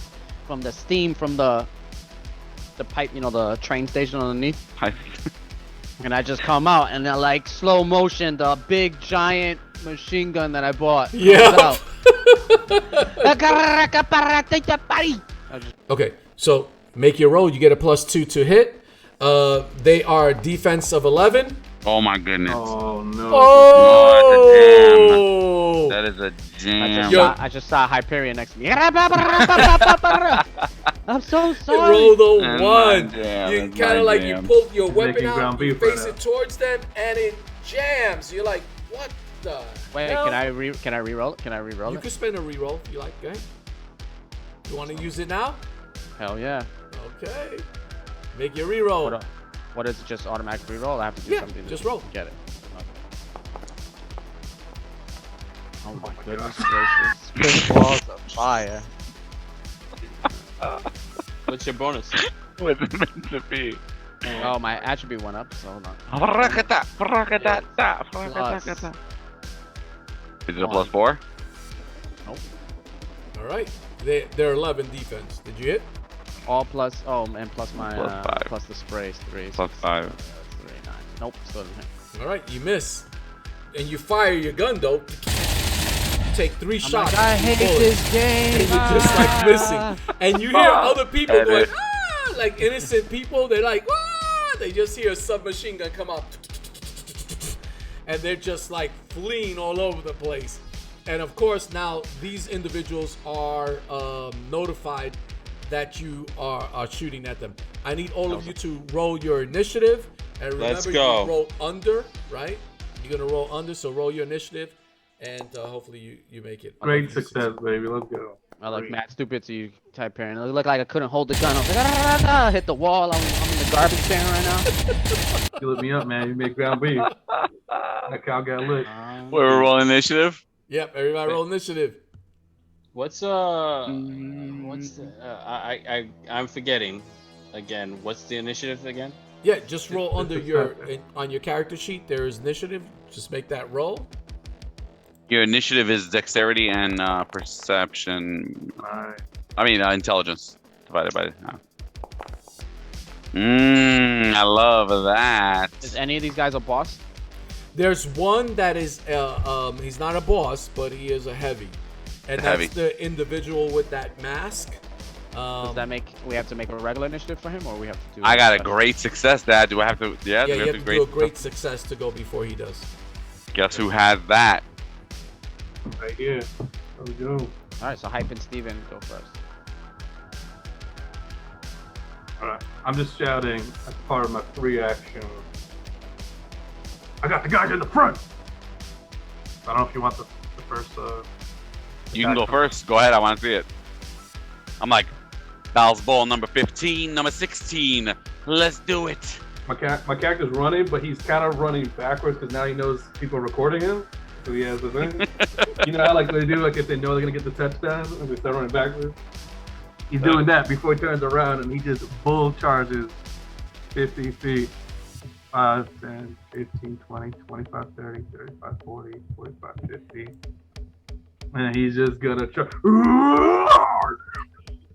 from the steam from the pipe, the train station underneath. And I just come out and then like slow motion, the big giant machine gun that I bought. Yeah. Out. Okay, so make your roll. You get a +2 to hit. They are defense of 11. Oh my goodness. Oh no. Oh! That is a jam. I just saw Hyperion next to me. I'm so sorry. Roll the That's 1. my jam, You that's kind my of like jam. you pull your weapon Making out, ground you beef right face now. it towards them, and it jams. You're like, what the? Wait, hell? can I re-roll it? Can I re-roll You it? can spend a reroll if you like. Go ahead. You want to use it now? Hell yeah. Okay. Make your reroll. What is it? Just automatic re-roll? I have to do Yeah, something. just to roll. Get it. Okay. Oh my goodness gracious! Spitballs of fire. What's your bonus? What's it meant to be? Oh, my attribute went up. So hold on. Is it a +4? All right. They're 11 defense. Did you hit? All plus. Oh, and plus my Plus 5. plus the sprays 3. +5. 3, 9. Nope, still doesn't hit. All right. You miss, and you fire your gun though. Take 3 I'm shots. like, I hate bullets, this game. And you're just like missing, and you hear other people And going, it- like innocent people. They're like, they just hear a submachine gun come out, and they're just like fleeing all over the place. And of course, now these individuals are notified that you are shooting at them. I need all of you to roll your initiative, and remember, Let's go. you roll under, right? You're gonna roll under, so roll your initiative, and hopefully you make it. Great success, baby. Let's go. I look mad stupid to you, Hyperion. It looked like I couldn't hold the gun. I was like, hit the wall. I'm in the garbage can right now. You lit me up, man. You make ground beef. That cow got lit. We're rolling initiative. Yep, everybody roll initiative. What's the I'm forgetting again. What's the initiative again? Yeah, just roll under on your character sheet. There is initiative. Just make that roll. Your initiative is dexterity and perception. Alright. I mean, intelligence divided by. I love that. Is any of these guys a boss? There's one that is he's not a boss, but he is a heavy, and that's Heavy. the individual with that mask. Does that make we have to make a regular initiative for him, or we have to do? I got a great success, Dad. Do I have to? Yeah, Yeah, do you we have have to do a great success to go before he does. Guess who has that? Right here. There we go. All right, so Hype and Steven go first. Alright. I'm just shouting as part of my free action. I got the guys in the front! I don't know if you want the first You can go first. Go ahead. I want to see it. I'm like, Val's ball number 15, number 16. Let's do it. My character's running, but he's kind of running backwards because now he knows people are recording him. So he has the thing. You know how like they do, like if they know they're gonna get the touchdown, and they start running backwards. He's doing that before he turns around, and he just bull charges 50 feet. 5, 10, 15, 20, 25, 30, 35, 40, 45, 50. And he's just gonna charge.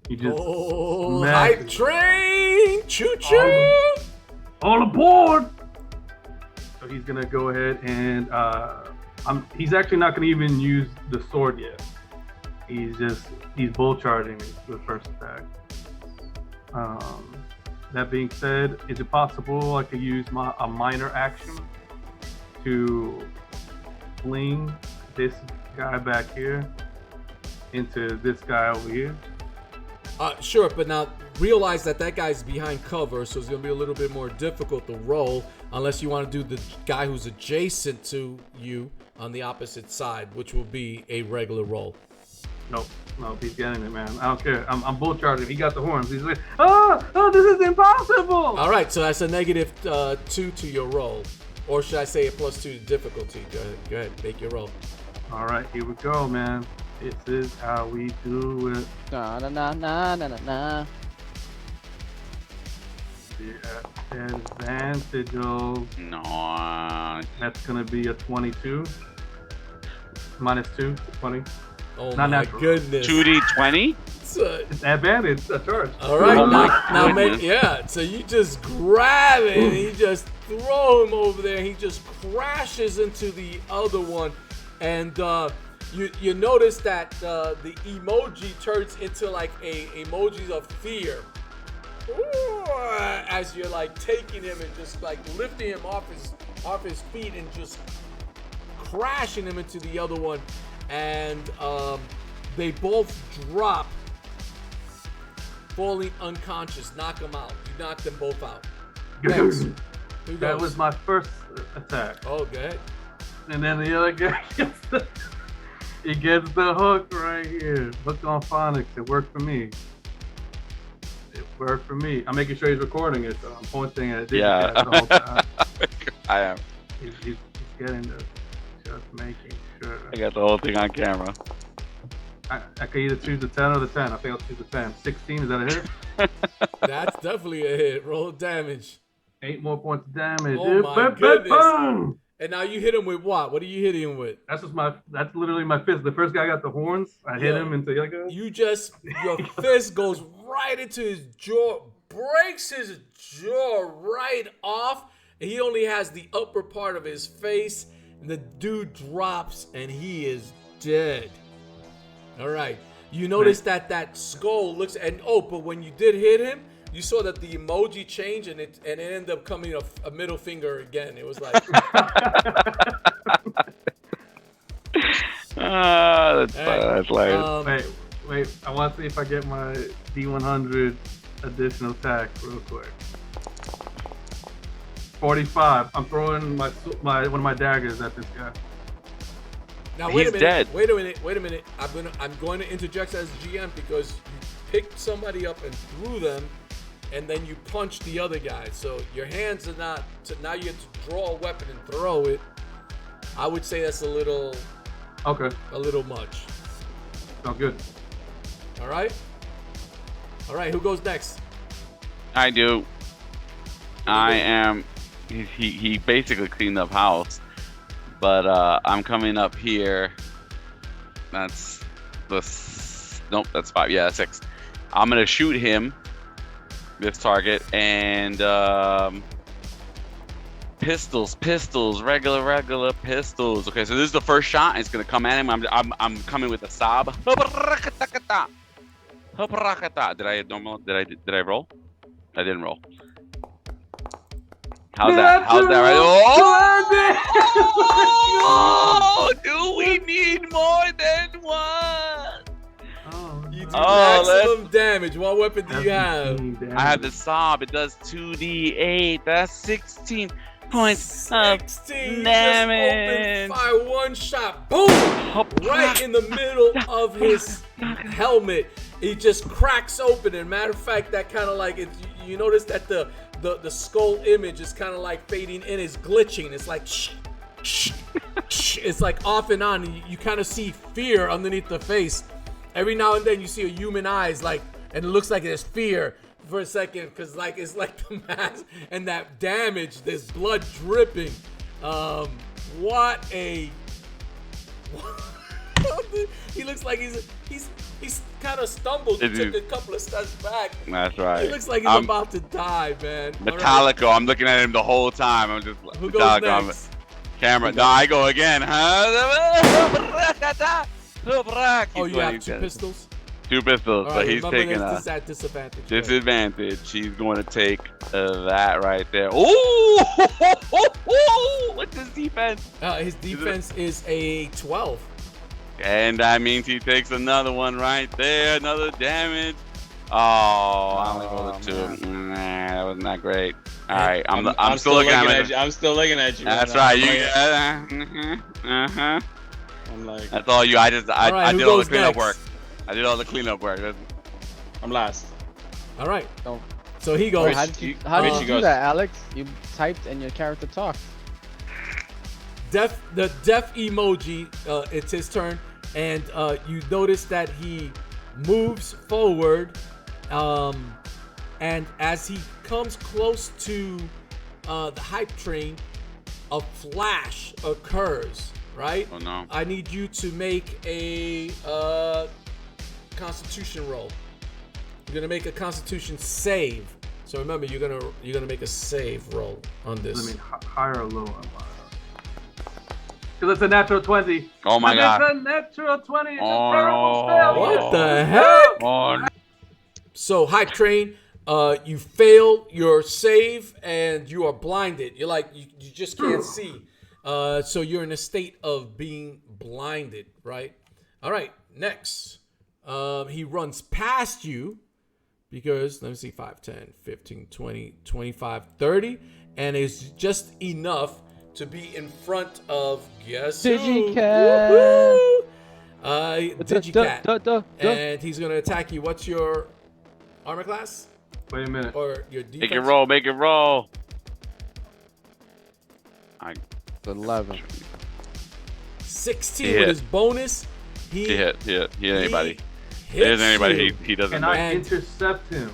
He just Hype smashes. train, choo choo. All aboard! So he's gonna go ahead and he's actually not gonna even use the sword yet. He's bull charging the first attack. That being said, is it possible I could use a minor action to fling this guy back here into this guy over here? Sure, but now realize that guy's behind cover, so it's gonna be a little bit more difficult to roll unless you want to do the guy who's adjacent to you on the opposite side, which will be a regular roll. Nope. No, he's getting it, man. I don't care. I'm bull charging. He got the horns. He's like, oh, this is impossible. All right, so that's a negative 2 to your roll. Or should I say a +2 to difficulty? Go ahead, make your roll. All right, here we go, man. This is how we do it. Na na na na na na. The advantage. No. That's gonna be a 22. -2, 20. Oh Not my natural. goodness. 2d20? It's advantage. A charge. All right, Oh my now goodness. yeah. So you just grab it and you just throw him over there. He just crashes into the other one, and you notice that the emoji turns into like a emojis of fear. Ooh, as you're like taking him and just like lifting him off his feet and just crashing him into the other one, and they both drop, falling unconscious. Knock them out. You knock them both out. Next. Who That goes? was my first attack. Oh, go ahead. And then the other guy he gets the hook right here. Hook on phonics. It worked for me. It worked for me. I'm making sure he's recording it, so I'm pointing at it. Yeah. The whole time. I am. He's getting this. Just making sure. I got the whole thing on camera. I could either choose the 10 or the 10. I think I'll choose the 10. 16, is that a hit? That's definitely a hit. Roll damage. 8 more points of damage. Oh my goodness. Boom! And now you hit him with what? What are you hitting him with? That's literally my fist. The first guy got the horns. I hit him into the other guy. Your fist goes right into his jaw, breaks his jaw right off. And he only has the upper part of his face. And the dude drops and he is dead. All right. You notice that skull looks, but when you did hit him, you saw that the emoji changed and it ended up coming a middle finger again. It was like, That's like Wait. I want to see if I get my D100 additional attack real quick. 45. I'm throwing my one of my daggers at this guy. now He's dead. Wait a minute. I'm going to interject as GM because you picked somebody up and threw them, and then you punched the other guy. So your hands are not. So now you have to draw a weapon and throw it. I would say that's a little much. Sounds good. All right. Who goes next? I do. I am. He basically cleaned up house, but I'm coming up here. That's nope. That's 5. Yeah, that's 6. I'm gonna shoot him. This target and pistols, regular pistols. Okay, so this is the first shot. It's gonna come at him. I'm coming with a sob. Did I roll? I didn't roll. How's that? Right? Oh, do we need more than one? You do maximum damage. What weapon do you have? I have the Saab. It does 2d8. That's 16 points of 16. damage. Just open fire, one shot. Boom! Right in the middle of his helmet. He just cracks open. And matter of fact, that kind of like you notice that the skull image is kind of like fading in. It's glitching. It's like it's like off and on. You kind of see fear underneath the face. Every now and then you see a human eyes, like, and it looks like there's fear for a second, because like it's like the mask and that damage, there's blood dripping. He looks like he's kind of stumbled. He took a couple of steps back. That's right. He looks like he's about to die, man. Metallico. Right. I'm looking at him the whole time. I'm just who goes next? Camera. No, I go again. Oh, you have 2 pistols? 2 pistols, right, but he's taking a disadvantage. Disadvantage. He's going to take that right there. Ooh! What's his defense? His defense is a 12. And that means he takes another one right there. Another damage. Oh, I only rolled a 2. Nah, that wasn't that great. All right, I'm still looking at you. I'm still looking at you. That's right. You. I'm like. That's all you. I did all the cleanup work. I did all the cleanup work. I'm last. All right. Don't- So he goes. Wait, how did you do goes. that, Alex? You typed and your character talked. The deaf emoji, it's his turn, and you notice that he moves forward, and as he comes close to the hype train, a flash occurs, right? Oh no. I need you to make a constitution roll. You're gonna make a constitution save. So remember, you're gonna make a save roll on this. I mean, higher or lower? Because it's a natural 20. Oh my God. It's a natural 20. It's Oh, a terrible no. failure. What the heck? Oh, So hype train, you fail your save and you are blinded. You're like you just can't see. So you're in a state of being blinded, right? All right, next. He runs past you because let me see 5, 10, 15, 20, 25, 30 and it's just enough to be in front of guess who? Digicat. Woohoo! Digicat. Duh. And he's going to attack you. What's your armor class? Wait a minute. Or your defense? make it roll. Make it roll. 11. 16 He with hit. his bonus. He hit anybody. He There's hits anybody you. he doesn't Can know. I And- intercept him?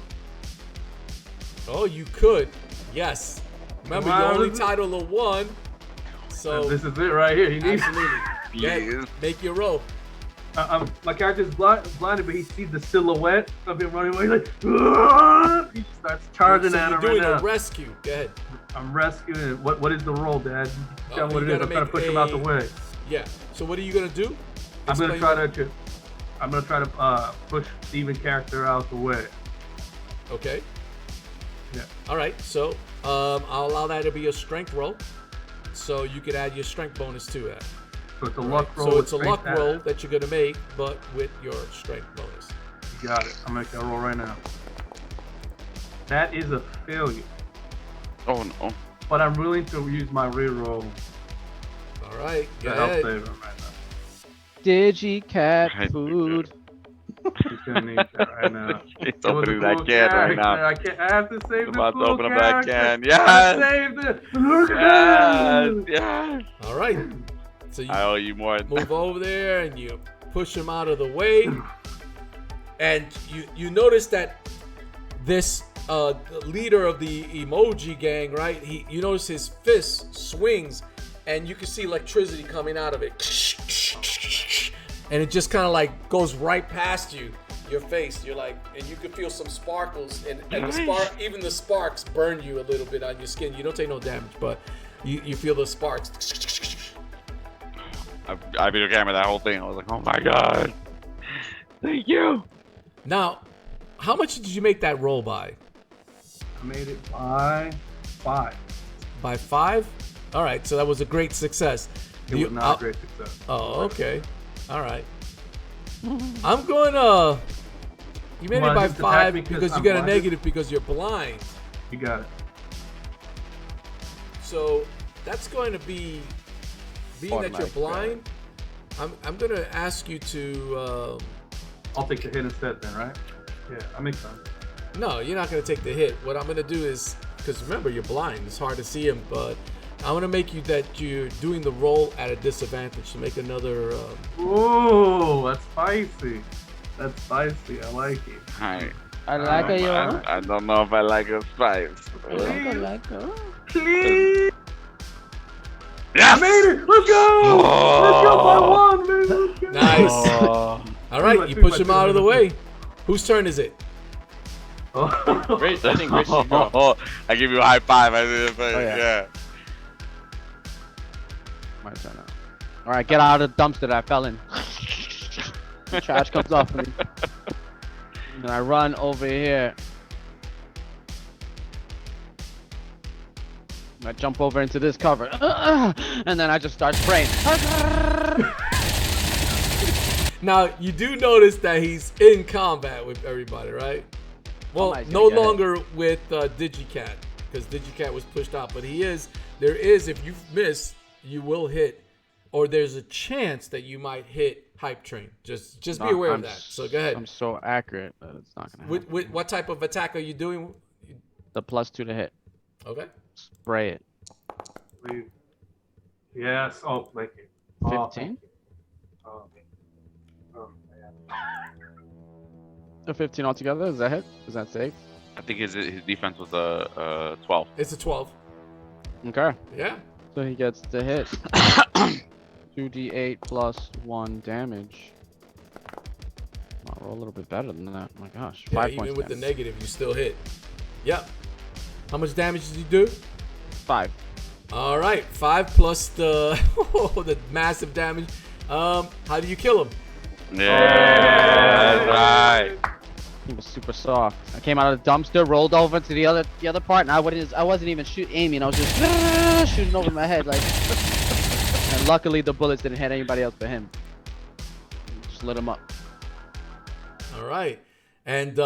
Oh, you could. Yes. Remember, you Wow. only title of 1. So, This is it right here. He needs. absolutely. Yeah, Yes. make your roll. My character's blinded, but he sees the silhouette of him running away. He's like, "Ugh!" He starts charging So at you're him right doing now. a rescue. Go ahead. I'm rescuing him. What is the role, Dad? Tell me what you it is. gotta I'm trying to make push him out the a- way. Yeah. So what are you going to do? I'm gonna Explain try to push Steven's character out the way. Okay. Yeah. All right. So I'll allow that to be a strength roll. So you could add your strength bonus to that. So it's a Right? luck roll. So with it's a strength luck roll added. that you're going to make, but with your strength bonus. You got it. I'm gonna make that roll right now. That is a failure, Oh no. but I'm willing to use my reroll All right. to Go help ahead. save him right now. Digicat Right. food. He's gonna need that right now. He's It was a opening that cool can right character. now. I have to save I'm the about cool to open up that character. can. I Yes. saved it. Look at Yes. that. Yes. All right. So you I owe you more. move over there and you push him out of the way. And you notice that this leader of the emoji gang, right? You notice his fist swings and you can see electricity coming out of it. And it just kind of like goes right past your face. You're like, and you can feel some sparkles and even the sparks burn you a little bit on your skin. You don't take no damage, but you feel the sparks. I video camera that whole thing. I was like, oh my God. Thank you. Now, how much did you make that roll by? I made it by 5. By 5? All right, so that was a great success. It was not a great success. Oh, okay. All right. I'm going to... You made Come it on, by just attack 5 me because 'cause you I'm got a blinded. negative because you're blind. You got it. So that's going to be... Being that you're Automatic blind, I'm going to ask you to... I'll take the hit instead then, right? Yeah, that makes sense. No, you're not going to take the hit. What I'm going to do is... Because remember, you're blind. It's hard to see him, but... I'm going to make you that you're doing the roll at a disadvantage to make another... Ooh, that's spicy. That's spicy. I like it. Hi. I like it, yo. I don't know if I like a spice. Please. Yes! I made it. Let's go. Let's go by 1, baby. Let's go. Nice. Oh. All right, you push him out of the way. Whose turn is it? Oh. Rich, I think Rich should go. I give you a high five. yeah. Yeah. My turn now. All right, get out of the dumpster that I fell in. Trash comes off me. And I run over here. I jump over into this cover. And then I just start spraying. Now, you do notice that he's in combat with everybody, right? Well, Somebody's no gonna get longer with Digicat, because Digicat was pushed out. But there is, if you miss, you will hit, or there's a chance that you might hit hype train. Just be No, aware of I'm that. s- So go ahead. I'm so accurate that it's not gonna happen. What type of attack are you doing? The +2 to hit. Okay. Spray it. Please. Yes. Oh, thank you. Oh, 15. thank you. Oh, man. The 15 altogether. Is that hit? Is that safe? I think his defense was a 12. It's a 12. Okay. Yeah. So he gets the hit. 2d8 plus 1 damage. I'll roll a little bit better than that. My gosh. Yeah, 5 even points with the damage. negative, you still hit. Yep. How much damage did you do? 5. All right, 5 plus the the massive damage. How do you kill him? Yeah, right. He was super soft. I came out of the dumpster, rolled over to the other part, and I wasn't even aiming. I was just shooting over my head like. And luckily the bullets didn't hit anybody else but him. Just lit him up. All right, and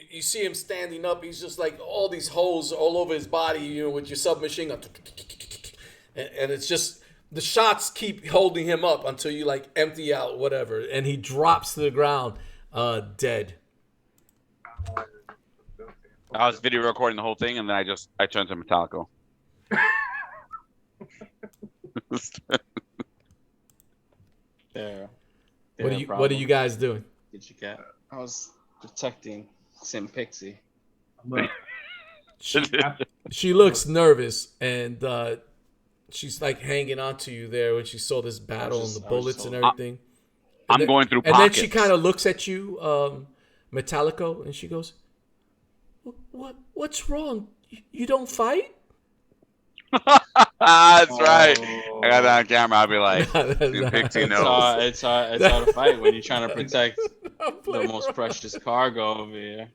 you see him standing up. He's just like all these holes all over his body, you know, with your submachine gun. And it's just the shots keep holding him up until you like empty out whatever, and he drops to the ground, dead. I was video recording the whole thing, and then I turned to Metallico. There. What are you guys doing? Did you get? I was protecting Sim Pixie. But She looks nervous, and she's like hanging on to you there when she saw this battle and the bullets and everything. I'm going through and pockets. then she kind of looks at you, Metallico, and she goes, "What's wrong? You don't fight?" That's right. I got that on camera. I'll be like, That's Pixie not- knows. It's hard to fight when you're trying to protect the most precious cargo over here.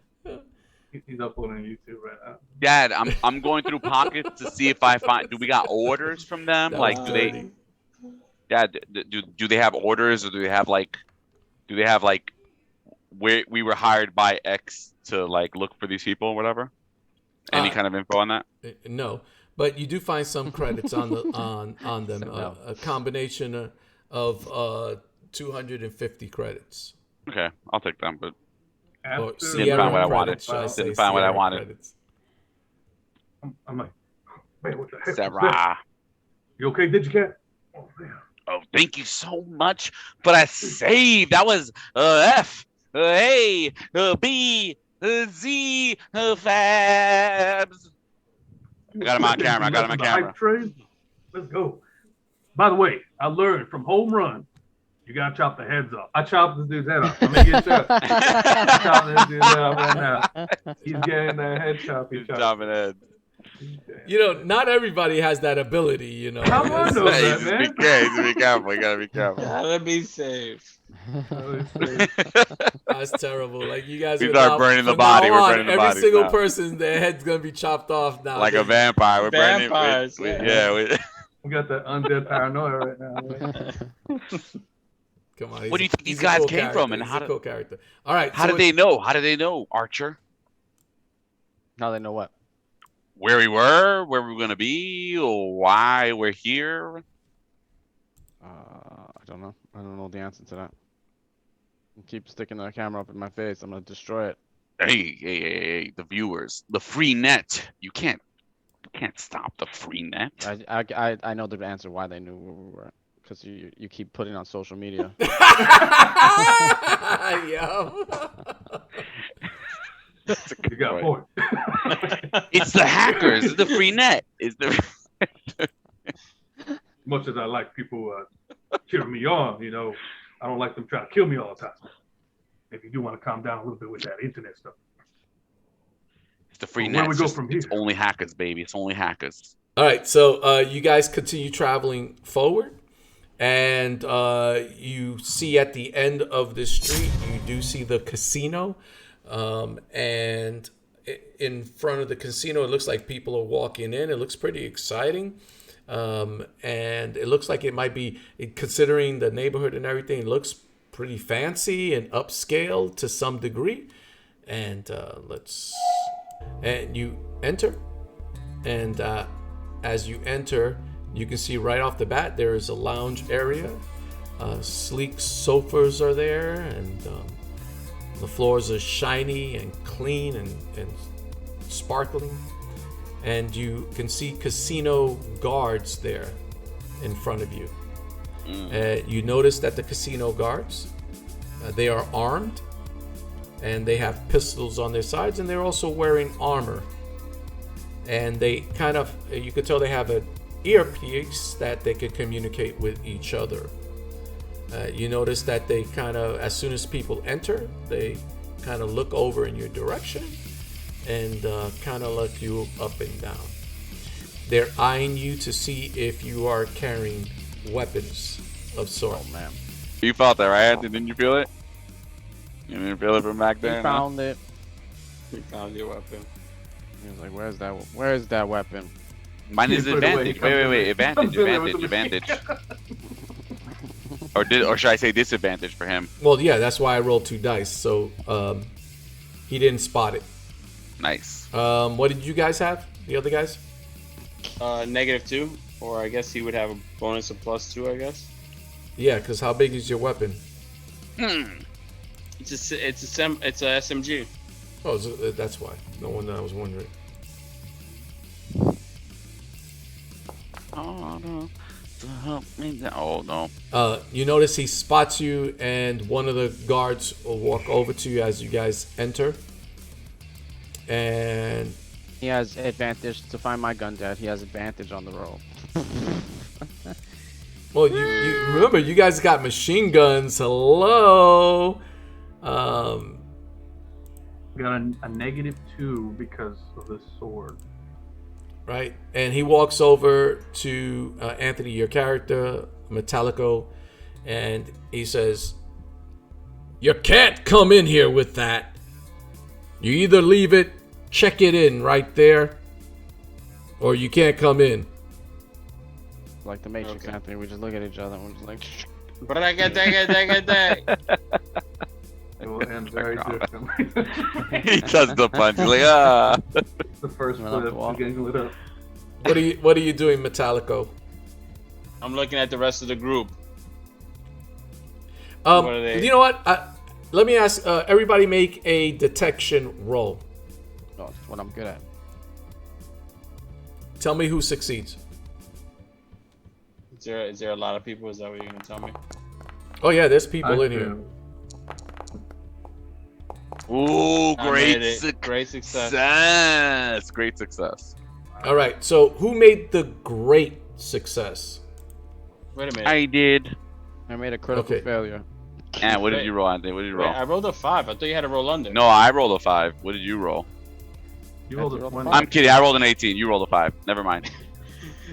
he's uploading YouTube right now. Dad, I'm going through pockets to see if I find. Do we got orders from them? That Like, was do they? dirty. Dad, do they have orders, or do they have like where we were hired by X to like look for these people or whatever? Any kind of info on that? No, but you do find some credits on the on them. No. A combination of 250 credits. Okay, I'll take them. But Or After Didn't find what I Sierra wanted. credits, should I say Didn't find what I Sierra wanted. credits. I'm like, man, what the heck? was that? Sarah. You okay, Digicat? Oh man. Oh, thank you so much. But I saved. That was F, A, B, Z, Fabs. I got him on camera. I got him on The camera. hype train? Let's go. By the way, I learned from home run, you gotta chop the heads off. I chopped this dude's head off. I'm gonna get chopped. I'm chopping this dude's head off right now. He's getting that head chop. He's chopping. Chopping head. You know, not everybody has that ability. You know. How do I know Hey, that, just man? be careful. You gotta be careful. Gotta be safe. That's terrible. Like you guys. We are start now- burning the from now body. We're on, burning the every bodies single now. person, their head's gonna be chopped off now. Like a vampire. We're burning. Vampires, We got that undead paranoia right now. Man. Come on. Where do you think he's these a guys cool came from, character. and He's how a did- cool character? All right. How so did they know? How did they know, Archer? Now they know what? Where we were gonna be, or why we're here? I don't know. I don't know the answer to that. You keep sticking the camera up in my face. I'm gonna destroy it. Hey, the viewers, the free net. You can't stop the free net. I know the answer why they knew where we were. Because you keep putting on social media. Yo. You got a point. It's the hackers. It's the free net. It's the. Much as I like people cheering me on, you know, I don't like them trying to kill me all the time. If you do want to calm down a little bit with that internet stuff. It's the free Where net. we It's, go just, from it's here? only hackers, baby. It's only hackers. All right, so you guys continue traveling forward, and you see at the end of the street, you do see the casino, and in front of the casino, it looks like people are walking in. It looks pretty exciting, and it looks like it might be, considering the neighborhood and everything, it looks pretty fancy and upscale to some degree. And and you enter, and as you enter, you can see right off the bat there is a lounge area. Sleek sofas are there, and the floors are shiny and clean and sparkling. And you can see casino guards there in front of you. You notice that the casino guards, they are armed, and they have pistols on their sides, and they're also wearing armor. And they kind of, you could tell they have an earpiece that they could communicate with each other. You notice that they kind of, as soon as people enter, they kind of look over in your direction and kind of look you up and down. They're eyeing you to see if you are carrying weapons of sort. Oh man. You felt that, right, Anthony? Didn't you feel it? You didn't feel it from back there? He found it. You found your weapon. He was like, where's that weapon? Mine is You put it away. advantage. Wait. Advantage. Or should I say disadvantage for him? Well, yeah, that's why I rolled 2 dice. So he didn't spot it. Nice. What did you guys have? The other guys? -2, or I guess he would have a bonus of +2, I guess. Yeah, because how big is your weapon? It's a SMG. Oh, that's why. No wonder I was wondering. Oh no. Oh no. You notice he spots you, and one of the guards will walk over to you as you guys enter. And He has advantage to find my gun, Dad. He has advantage on the roll. well, you remember you guys got machine guns. Hello. Got a -2 because of this sword. Right, and he walks over to Anthony, your character, Metallico, and he says, "You can't come in here with that. You either leave it, check it in right there, or you can't come in." Like the Matrix, Okay. Anthony. We just look at each other and we're just like, But I get that. It will end very differently. He does the punch. He's like, ah. The first Went off the flip wall. is getting lit up. What are you doing, Metallico? I'm looking at the rest of the group. What are they? You know what? Let me ask everybody make a detection roll. no, that's what I'm good at. Tell me who succeeds. Is there a lot of people? Is that what you're gonna tell me? Oh yeah, there's people I in here. do. Ooh, I great made it. success. Great success. Great success. All right, so who made the great success? Wait a minute. I did. I made a critical Okay. failure. And what did you roll, Anthony? What did you Wait, roll? I rolled a 5. I thought you had to roll under. No, I rolled a 5. What did you roll? You rolled a Rolled a 20. I'm kidding. I rolled an 18. You rolled a 5. Never mind.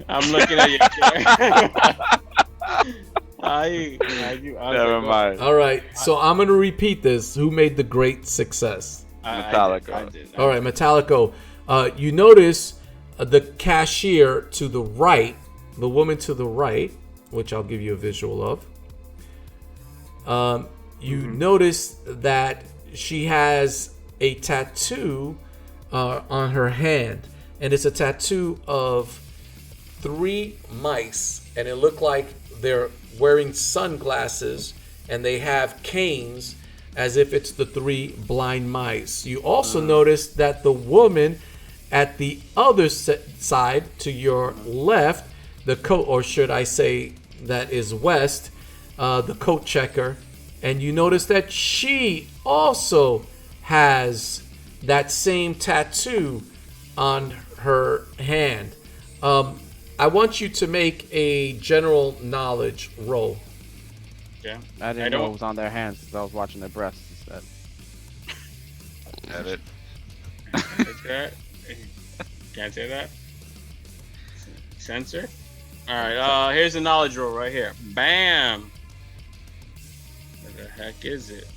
I'm looking at your character. Never mind. All right, so I'm gonna repeat this. Who made the great success? Metallica. I did. All right, Metallico. You notice the cashier to the right, the woman to the right, which I'll give you a visual of. You notice that she has a tattoo on her hand, and it's a tattoo of 3 mice, and it looked like they're wearing sunglasses, and they have canes as if it's the 3 blind mice. You also notice that the woman at the other side to your left, the coat, or should I say that is west, the coat checker, and you notice that she also has that same tattoo on her hand. I want you to make a general knowledge roll. Yeah. I didn't know it was on their hands because I was watching their breasts instead. Edit. Okay. Can't say that. Censor. All right. Here's the knowledge roll right here. Bam. What the heck is it?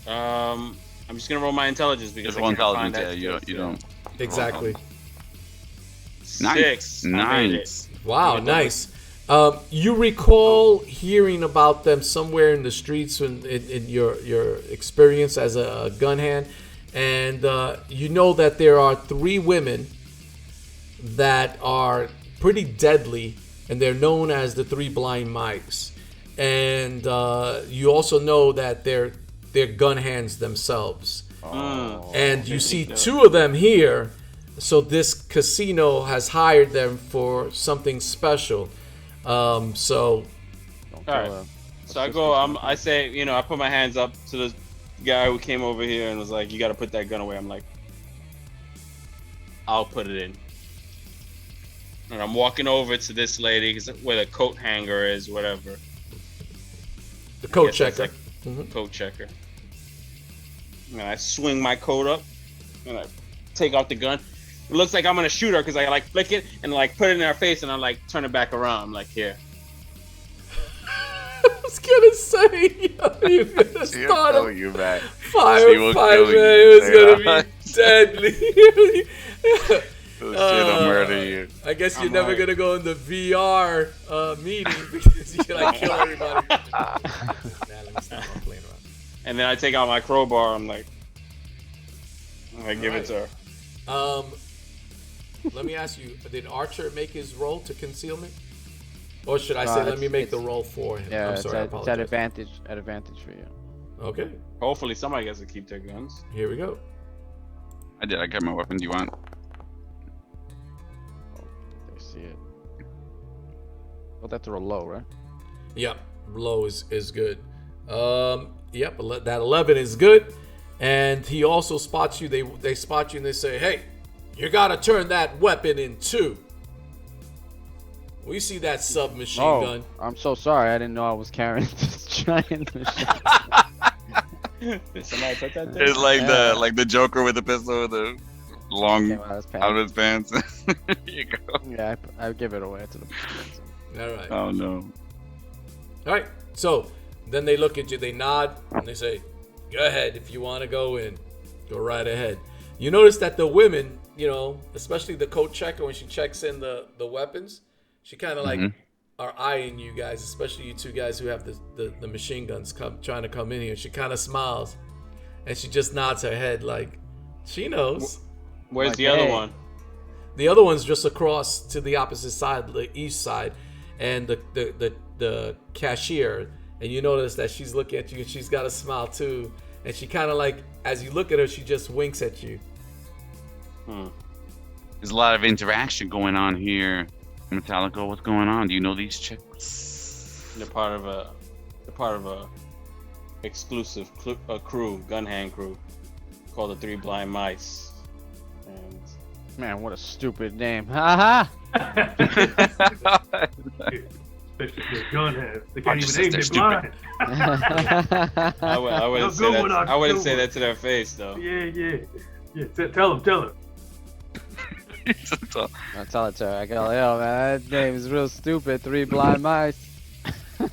I'm just gonna roll my intelligence because Just I one can't find intelligence. Yeah, that you don't. Exactly. 6. I made it. Nice. Wow, nice. You recall hearing about them somewhere in the streets in your experience as a gun hand, and you know that there are 3 women that are pretty deadly and they're known as the Three Blind Mice. And you also know that they're gun hands themselves. And you see two of them here. So this casino has hired them for something special. Don't All right. kill her. So I go. I say, you know, I put my hands up to the guy who came over here and was like, "You got to put that gun away." I'm like, "I'll put it in." And I'm walking over to this lady where the coat hanger is, whatever. The coat Guess that's checker. like coat checker. And I swing my coat up and I take out the gun. It looks like I'm gonna shoot her because I like flick it and like put it in her face and I like turn it back around. I'm like, here. I was gonna say, you're gonna She'll start kill a you, man. firefight, kill man. you. It was gonna Yeah. be deadly. She'll murder you. I guess you're I'm never like- gonna go in the VR meeting because you can like kill everybody. Nah, let me stop. I'm playing around. And then I take out my crowbar. I'm like, I give it to her. Let me ask you: did Archer make his roll to concealment, or should I say, let it's- me make the it's- roll for him? Yeah, I'm it's sorry, I at apologize. advantage for you. Okay, Hopefully somebody gets to keep their guns. here we go. I did. I got my weapon. Do you want? They see it. Well, that's a low, right? Yep, low is good. Yep, that 11 is good, and he also spots you. They spot you and they say, "Hey, you gotta turn that weapon in two." We see that submachine gun. I'm so sorry. I didn't know I was carrying this giant machine. Did somebody put that there? It's like Yeah. the Joker with the pistol with the long Came out of his pants. out of his pants. Here you go. Yeah, I give it away to the person. All right, Oh no. all right. So then they look at you, they nod, and they say, "Go ahead if you want to go in. Go right ahead." You notice that the women, you know, especially the coat checker, when she checks in the weapons, she kind of like are eyeing you guys, especially you two guys who have the machine guns trying to come in here. She kind of smiles, and she just nods her head like she knows. Where's Like, the other hey. one? The other one's just across to the opposite side, the east side, and the cashier. And you notice that she's looking at you, and she's got a smile too. And she kind of like, as you look at her, she just winks at you. There's a lot of interaction going on here. Metallica, what's going on? Do you know these chicks? They're part of a exclusive crew, gun hand crew, called the Three Blind Mice. And Man, what a stupid name. Haha. Especially if they're gun heads. They Archer can't says even they're aim, they're blind. I wouldn't say good that. one, Archer, I wouldn't good say one. that to their face though. Yeah. Tell them. I tell it to her. I go, yo, man, that name is real stupid. Three blind mice.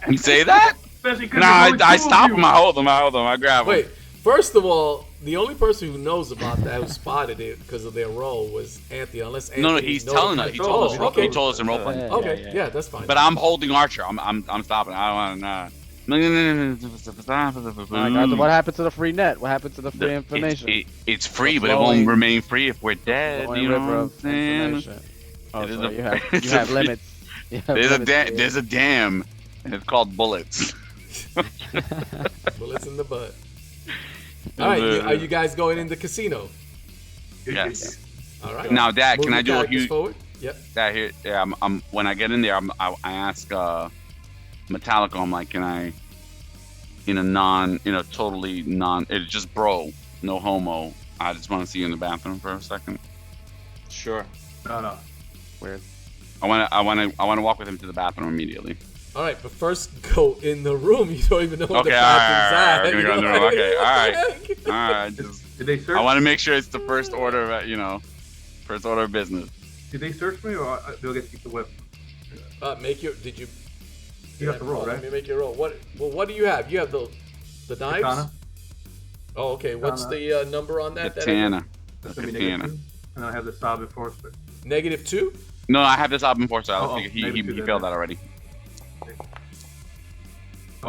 You say that? Especially because Nah, I stop him. I hold him. I grab him. Wait, first of all, the only person who knows about that, who spotted it because of their role, was Anthony. Unless Anthony No, he's telling us. notified- He told us. Oh, okay. He told us in role play. Okay, yeah, that's fine. But I'm holding Archer. I'm stopping. I don't want to. What happened to the free net? What happened to the free information? It's free, The but it flowing- won't remain free if we're dead. Flowing You know river what I'm of saying? information. Oh, It is so a- you have it's a free- limits. You have There's limits. there's a dam, and it's called bullets. Bullets in the butt. All right, are you guys going in the casino? Yes. All right. Now, Dad, Move can I your do a characters huge? forward? Yep. That here, yeah. I'm when I get in there, I ask Metallica. I'm like, can I, in a totally it's just bro, no homo. I just want to see you in the bathroom for a second. Sure. No. Weird. I want to walk with him to the bathroom immediately. All right, but first go in the room. You don't even know what Okay, the all bathroom's right, at. we're gonna go in the room. Okay, all right. All right, Did they search? I want to make sure it's the first order of, first order of business. Did they search me, or they'll get to keep the weapon? Did you? You got the roll, Let right? me make your roll. What do you have? You have the knives. Katana. Oh, okay. What's Katana. the number on that? Katana. That's gonna be Katana. -2, and then I have the sob enforcement. -2. No, I have this album before, so I Oh, think he maybe two failed then. that already.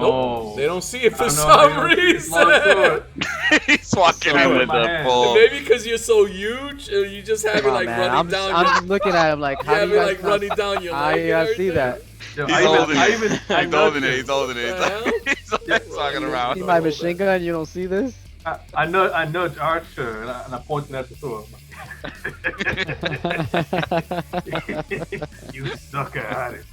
Oh. They don't see it for I don't know how some you don't see reason. the sword. He's walking in with the full. Maybe because you're so huge, or you just have it Come on, like man. running I'm, down. I'm looking at him like, You how do have you it guys like not- running down your how leg. do you guys and see that? Yo, He's holding it. I He's holding it. nudged He's holding it. What He's walking around. See my machine gun? You don't see this? I nudge Archer and I pointed at the sword. You suck at it.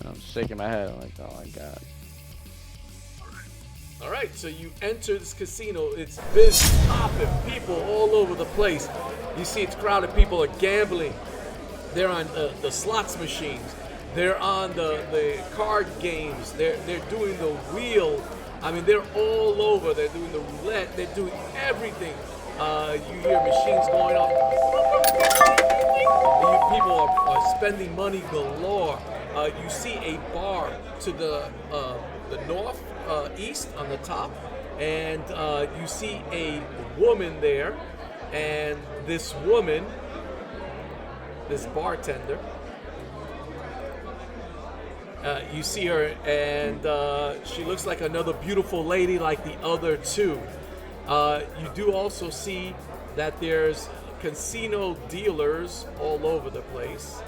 I'm shaking my head. I'm like, oh my god. All right, so you enter this casino. It's busy, popping, people all over the place. You see it's crowded. People are gambling. They're on the slots machines. They're on the card games. They're doing the wheel. I mean, they're all over. They're doing the roulette. They're doing everything. You hear machines going off. People are spending money galore. You see a bar to the north, east on the top, and you see a woman there, and this woman, this bartender, you see her, and she looks like another beautiful lady like the other two. You do also see that there's casino dealers all over the place.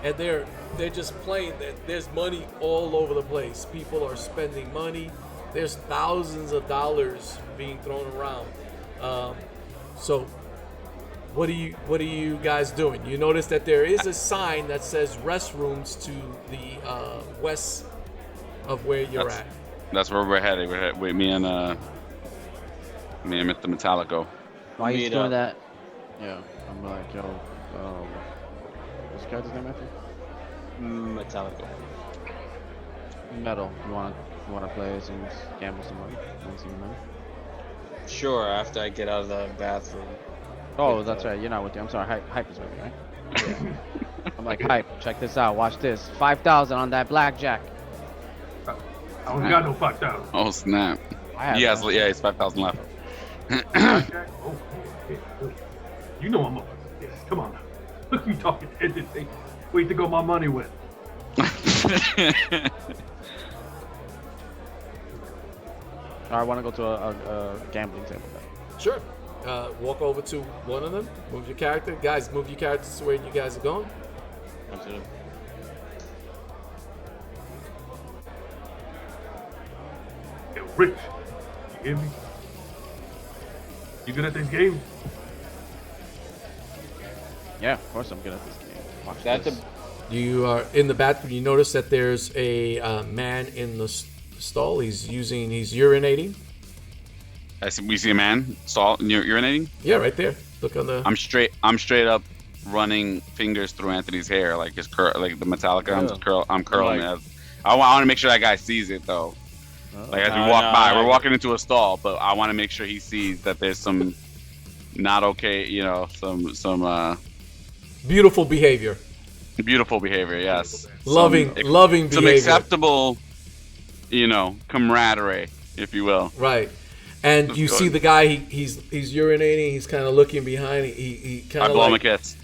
And they're just playing. There's money all over the place. People are spending money. There's thousands of dollars being thrown around. So, what are you guys doing? You notice that there is a sign that says restrooms to the west of where you're at. That's where we're headed. We're with me and Mr. Metallico. Why you Meet doing up. that? Yeah, I'm like, yo, what's the character's name, Matthew? Metallico. Metal. You wanna play some gamble some money? Want some money? Sure, after I get out of the bathroom. Oh, that's right. You're not with you. I'm sorry. Hype is with me, right? I'm like, Hype. Check this out. Watch this. 5,000 on that blackjack. I don't got no 5,000. Oh snap! I have Yes, that. yeah, it's 5,000 left. Oh, okay. You know I'm up. Yes, come on now. Look, you talking anything. Wait to go my money with. I want to go to a gambling table. Sure. Walk over to one of them. Move your character. Guys, move your characters to where you guys are going. Yo, Rich, you hear me? You good at this game? Yeah, of course I'm good at this game. Watch That's this. You are in the bathroom. You notice that there's a man in the stall. He's urinating. We see a man urinating. Yeah, right there. Look on the. I'm straight up running fingers through Anthony's hair, like his like the Metallica. I'm curling it. I want to make sure that guy sees it though. Like as we walk by, we're walking into a stall, but I want to make sure he sees that there's some not okay, some Beautiful behavior. beautiful behavior. Yes, Loving behavior. some acceptable, camaraderie, if you will. Right. And That's you good. see the guy. He's urinating. He's kind of looking behind. He kind I of blow him a like, kiss.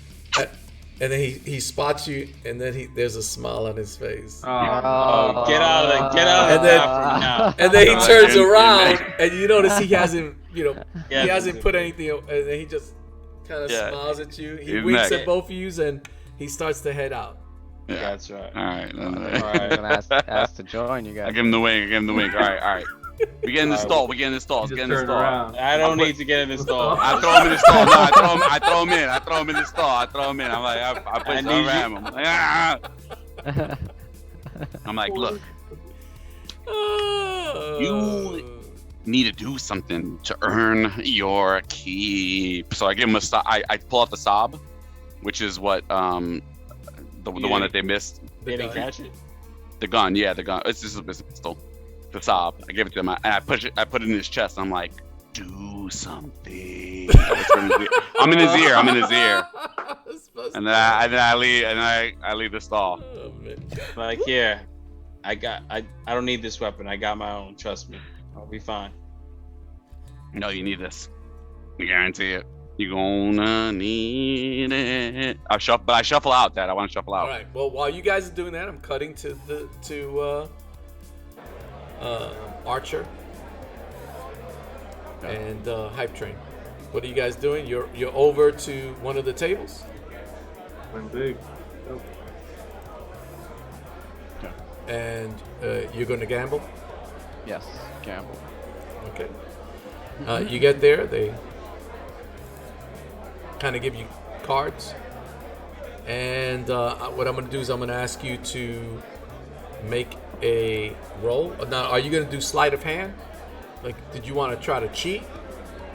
and then he spots you, and then there's a smile on his face. Oh, get out of the And then- bathroom now. And then he Uh, turns and- around, and you notice he hasn't, he Yeah. hasn't put anything. And then he just kind of Yeah. smiles at you. He He's winks next. at both of you, and he starts to head out. Yeah. That's right. All right. I'm gonna ask to join you guys. I give him the wing. All right. We get in the stall. We get in the stall. Just Get in the turn stall. around. I don't need to get in the stall. I throw him in the stall. No, I throw him in. I throw him in the stall. I throw him in. I'm like, I put him around him. I'm like, ah. I'm like, look, You- need to do something to earn your keep. So I give him I pull out the sob, which is what the one that they missed. They didn't catch it. The gun, yeah, the gun. It's just a pistol. The sob. I give it to him, and I put it in his chest. I'm like, do something. I'm in his ear. And then I leave the stall. Oh, man. Like, here, I don't need this weapon. I got my own. Trust me. I'll be fine. No, you need this. I guarantee it. You're gonna need it. I shuffle out that. I want to shuffle out. All right. Well, while you guys are doing that, I'm cutting to Archer and Hype Train. What are you guys doing? You're over to one of the tables, Win big. and you're going to gamble. Yes, gamble. Okay. You get there, they kind of give you cards, and what I'm going to do is I'm going to ask you to make a roll. Now, are you going to do sleight of hand? Like, did you want to try to cheat?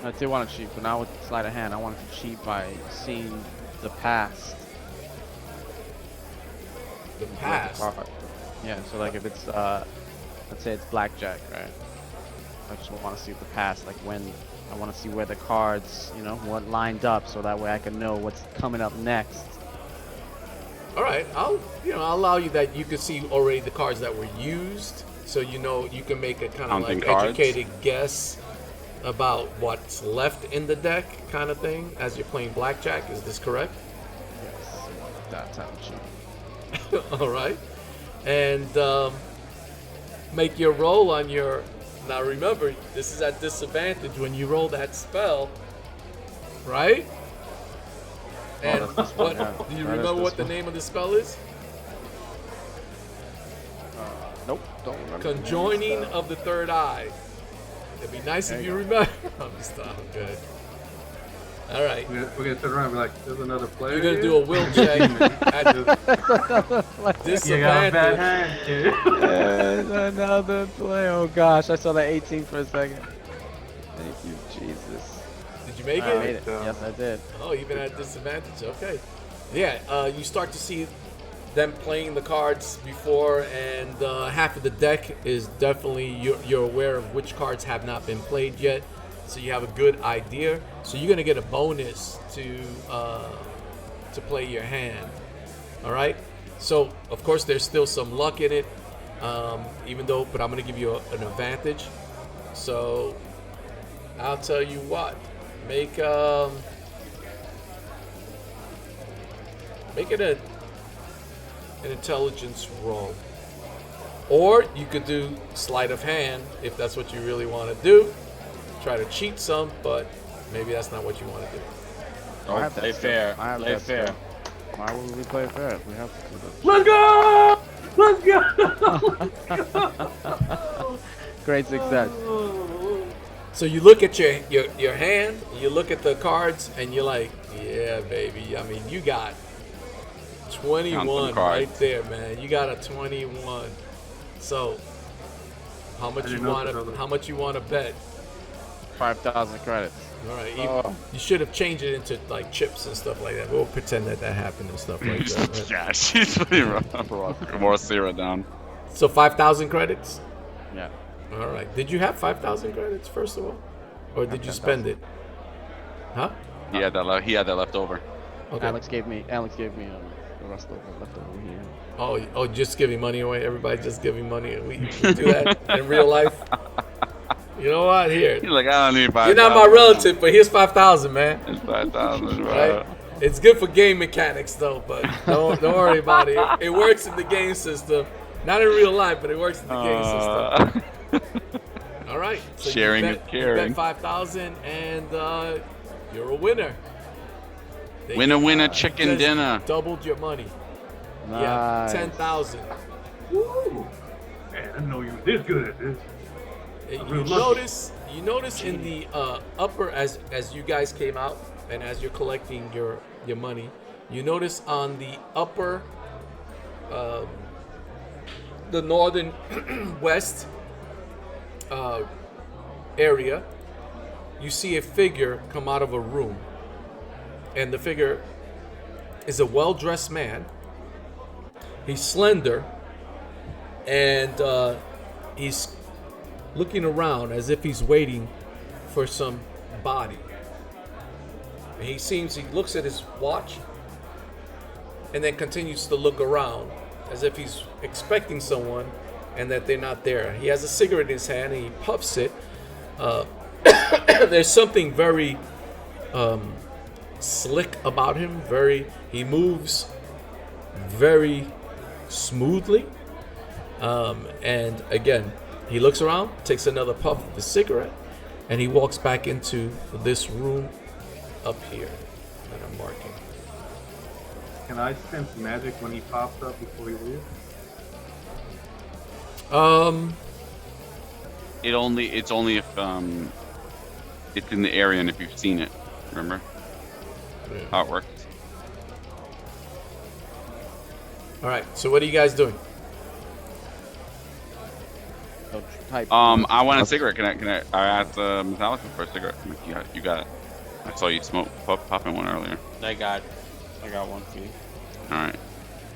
I did want to cheat, but now with sleight of hand, I wanted to cheat by seeing the past. The past. Yeah, so like if it's let's say it's blackjack, right? I just want to see the past, like when I want to see where the cards, what lined up, so that way I can know what's coming up next. All right, I'll allow you that you can see already the cards that were used, so you can make a kind of Counting like cards. educated guess about what's left in the deck, kind of thing, as you're playing blackjack. Is this correct? Yes, that's how to cheat. All right, and make your roll on your. Now remember, this is at disadvantage when you roll that spell, right? And that's this one, yeah. do you That is remember this what the one. name of the spell is? Nope, don't remember. Conjoining of the third eye. It'd be nice if you remember. I'm good. All right. We're gonna turn around and be like, "There's another player." You're gonna here?" do a will check at You got a bad disadvantage. hand, kid. There's another play. Oh gosh, I saw that 18 for a second. Thank you, Jesus. Did you make I made it? it. Yes, I did. Oh, even at disadvantage. Okay. Yeah. You start to see them playing the cards before, and half of the deck is definitely you're aware of which cards have not been played yet, so you have a good idea. So you're gonna get a bonus to play your hand. All right. So of course there's still some luck in it, but I'm gonna give you an advantage. So I'll tell you what. Make it an intelligence roll. Or you could do sleight of hand if that's what you really want to do. Try to cheat some, but maybe that's not what you want to do. I have Play that fair. skill. I have Play that fair. skill. Why would we play fair if we have to do this? Let's go! Let's go! Great success. So you look at your hand, you look at the cards, and you're like, yeah, baby. I mean, you got 21 cards. right there, man. You got a 21. So how much you want to bet? 5,000 credits. All right, Oh. you should have changed it into like chips and stuff like that. We'll pretend that happened and stuff like that. Right? Yeah, she's pretty rough. More Sarah down. So 5,000 credits. Yeah. All right. Did you have 5,000 credits first of all, or did you 10,000. spend it? Huh? He had that left over. Okay. Alex gave me the rest of it left over here. Oh, just giving money away. Everybody just giving money. We do that in real life. You know what? Here, He's like, I don't need 5,000. you're not my relative, but here's 5,000, man. It's 5,000, Right? It's good for game mechanics, though. But don't worry about it. It works in the game system, not in real life, but it works in the game system. All right. So Sharing you is bet, caring. You bet 5,000, and you're a winner. They Winner, chicken just dinner. Doubled your money. Nice. Yeah, 10,000. Woo! Man, I didn't know you were this good at this. You real lucky. notice in the upper as you guys came out and as you're collecting your money, you notice on the upper, the northern west area, you see a figure come out of a room, and the figure is a well-dressed man. He's slender, and he's looking around as if he's waiting for some body. And he looks at his watch and then continues to look around as if he's expecting someone and that they're not there. He has a cigarette in his hand and he puffs it. There's something very slick about him. He moves very smoothly. And again, he looks around, takes another puff of the cigarette, and he walks back into this room up here that I'm marking. Can I sense magic when he pops up before he leaves? It's only if it's in the area and if you've seen it. Remember how it works? All right. So what are you guys doing? I want a cigarette. Can I ask Metallica for a cigarette? You got it. I saw you popping one earlier. I got one for you. All right.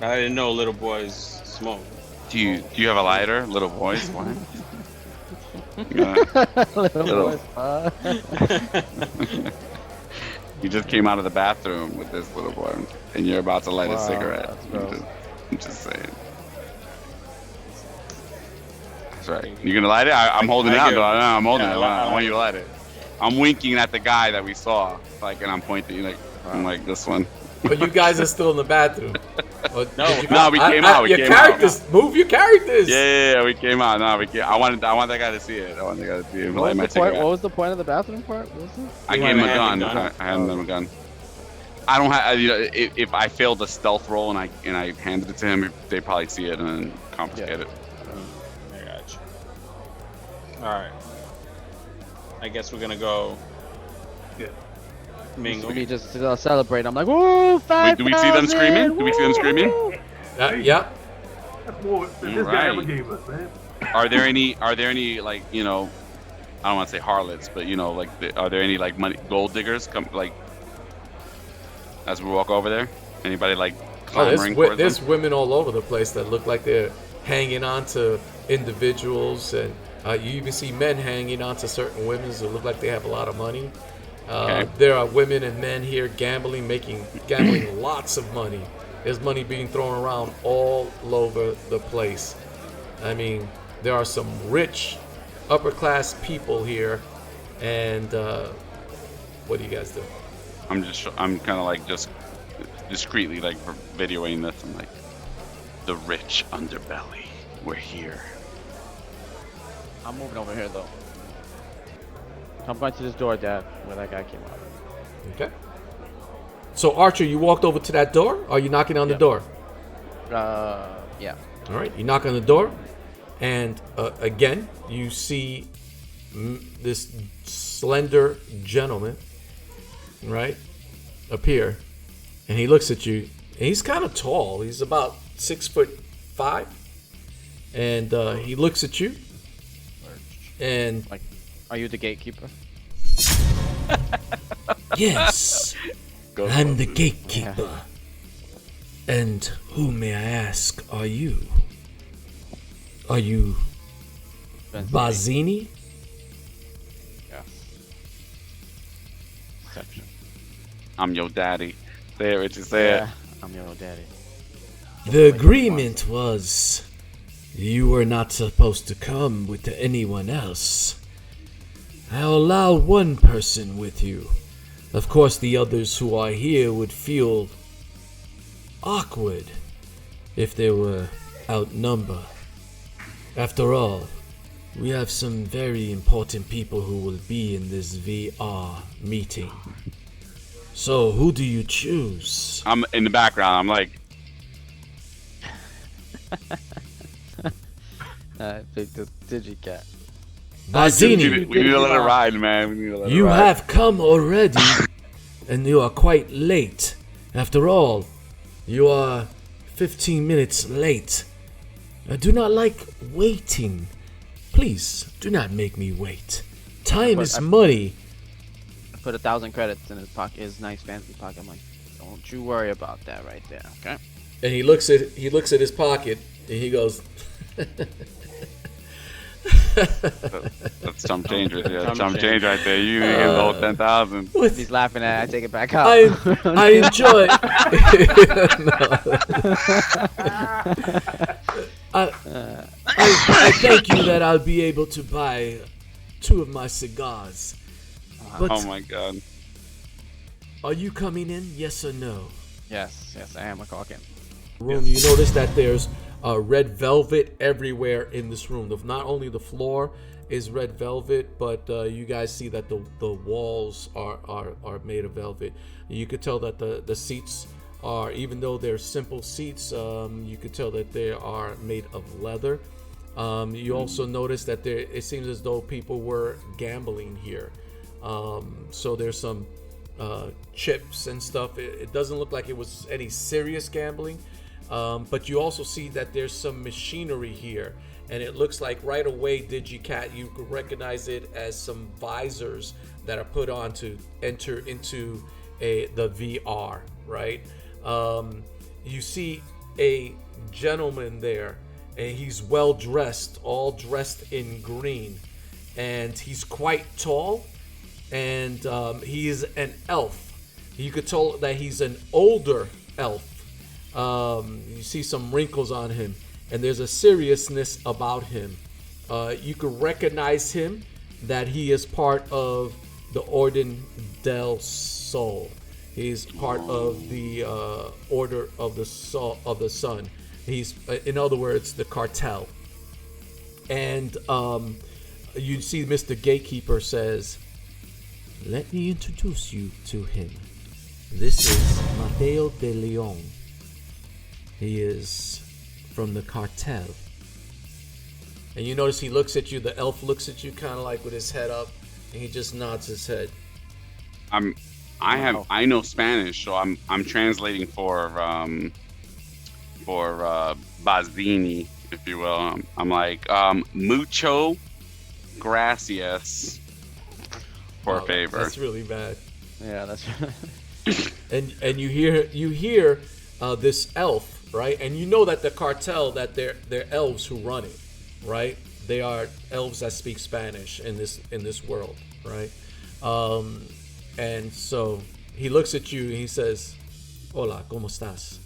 I didn't know little boys smoke. Do you have a lighter, little boys? What? Little You just came out of the bathroom with this little boy, and you're about to light a cigarette. I'm just saying. That's right. You gonna light it? I'm holding it out. I'm holding it. I want you to light it. I'm winking at the guy that we saw, and I'm pointing, I'm like this one. But you guys are still in the bathroom. No, we came out. Your characters, move your characters. Yeah, we came out. No, we came. I want that guy to see it. I want the guy to see it. What was the point of the bathroom part? What was it? I gave him a gun. I handed him a gun. I don't have. If I failed a stealth roll and I handed it to him, they probably see it and then confiscate it. I got you. All right. I guess we're gonna go. Yeah. Mingle. We just celebrate. I'm like, woo, 5,000! Do we see them screaming? Do we see them screaming? Yeah. That's more than this guy ever gave us, man. Are there any I don't want to say harlots, but are there any gold diggers as we walk over there? Anybody clamoring for them? There's women all over the place that look like they're hanging on to individuals, and you even see men hanging on to certain women that look like they have a lot of money. Okay. There are women and men here gambling lots of money. There's money being thrown around all over the place. I mean, there are some rich, upper class people here, and what do you guys do? I'm kind of just discreetly videoing this. I'm like, the rich underbelly. We're here. I'm moving over here though. Come back to this door, Dad, where that guy came out. Okay. So Archer, you walked over to that door? Or are you knocking on the door? Yeah. All right. You knock on the door, and again, you see this slender gentleman, right, appear, and he looks at you. And he's kind of tall. He's about 6'5", and he looks at you, and are you the gatekeeper? Yes, I'm the gatekeeper. Yeah. And who, may I ask, are you? Are you Bazzini? Yeah. Exception. I'm your daddy. Say it, Richie. Say it. I'm your daddy. The agreement was you were not supposed to come with anyone else. I'll allow one person with you. Of course, the others who are here would feel awkward if they were outnumbered. After all, we have some very important people who will be in this VR meeting. So, who do you choose? I'm in the background. I'm like, Pick the Digicat. Bazzini, we need a little ride, man. you have come already, and you are quite late. After all, you are 15 minutes late. I do not like waiting. Please, do not make me wait. Time is money. I put 1,000 credits in his pocket, his nice fancy pocket. I'm like, don't you worry about that right there, okay? And he looks at his pocket, and he goes, That's chump change right there. Chump change right there. You get the whole 10,000. He's laughing at it. I take it back out. I enjoy. I thank you that I'll be able to buy 2 of my cigars. But oh my god. Are you coming in? Yes or no? Yes, I am a Caucasian. Room. You notice that there's red velvet everywhere in this room. Not only the floor is red velvet, but you guys see that the walls are made of velvet. You could tell that the seats are, even though they're simple seats, you could tell that they are made of leather. You also notice that it seems as though people were gambling here. So there's some chips and stuff. It doesn't look like it was any serious gambling, but you also see that there's some machinery here, and it looks like right away, DigiCat, you could recognize it as some visors that are put on to enter into the VR, right? You see a gentleman there, and he's well dressed, all dressed in green, and he's quite tall, and he is an elf. You could tell that he's an older elf. You see some wrinkles on him, and there's a seriousness about him. You could recognize him that he is part of the Orden del Sol. He's part of the Order of the Sun. He's, in other words, the cartel. And you see Mr. Gatekeeper says, "Let me introduce you to him. This is Mateo de Leon. He is from the cartel." And you notice he looks at you, the elf looks at you kind of like with his head up, and he just nods his head. I know Spanish, so I'm translating for Bazdini, if you will. I'm like, mucho gracias for a favor. That's really bad. Yeah, that's. and you hear this elf, right? And you know that the cartel, that they're elves who run it, right? They are elves that speak Spanish in this world, right? And so he looks at you and he says, "Hola, ¿cómo estás?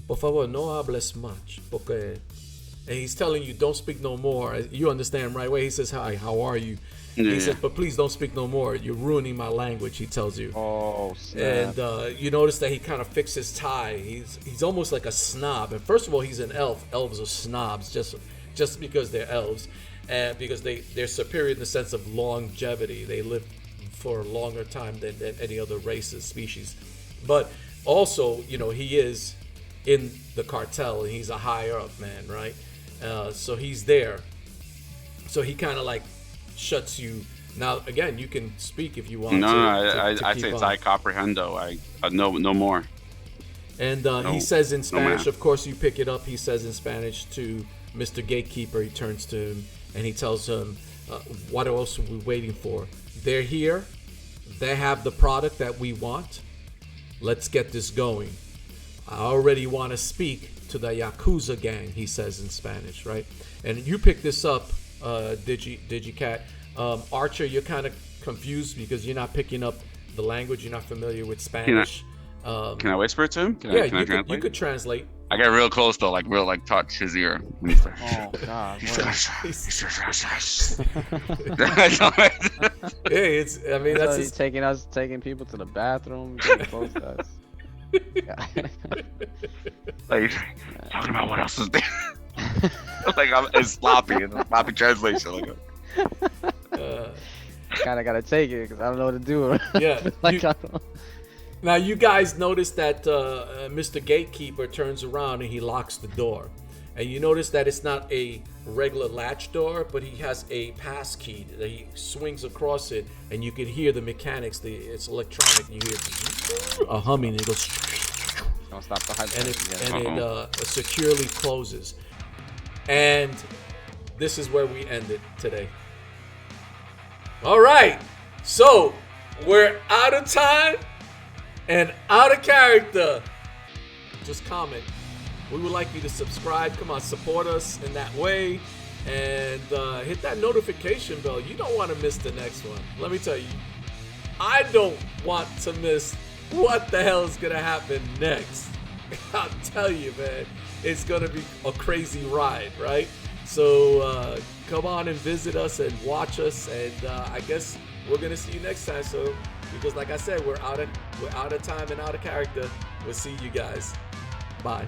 Por favor, no hables much, porque..." And he's telling you, don't speak no more. You understand right away. He says, "Hi, how are you?" Yeah. He says, "But please don't speak no more. You're ruining my language," he tells you. Oh, snap. And you notice that he kind of fixes his tie. He's almost like a snob. And first of all, he's an elf. Elves are snobs just because they're elves, and because they're superior in the sense of longevity. They live for a longer time than any other races, species. But also, he is in the cartel, and he's a higher up man, right? So he's there. So he kind of like shuts you. Now, again, you can speak if you want. I say it's I comprehendo. I no more. And he says in Spanish, of course you pick it up, he says in Spanish to Mr. Gatekeeper, he turns to him and he tells him, what else are we waiting for? They're here. They have the product that we want. Let's get this going. I already want to speak to the Yakuza gang, he says in Spanish, right? And you pick this up, DigiCat. Archer, you're kind of confused because you're not picking up the language. You're not familiar with Spanish. Can I whisper it to him? Can I translate? You could translate. I get real close though, like real, like touch his ear. Oh God. Hey, that's he's taking people to the bathroom. Getting close to us. Like talking about what else is there? Like it's sloppy, sloppy translation. Like, kind of gotta take it because I don't know what to do. Yeah. Now you guys notice that Mr. Gatekeeper turns around and he locks the door, and you notice that it's not a regular latch door, but he has a pass key that he swings across it, and you can hear the mechanics. It's electronic. You hear a humming. And it goes. Don't stop the and it securely closes. And this is where we end it today. All right, so we're out of time and out of character. Just comment. We would like you to subscribe. Come on, support us in that way, and hit that notification bell. You don't want to miss the next one. Let me tell you, I don't want to miss what the hell is gonna happen next. I'll tell you, man, it's gonna be a crazy ride, right? So come on and visit us and watch us, and I guess we're gonna see you next time. So because, like I said, we're out of time and out of character. We'll see you guys. Bye.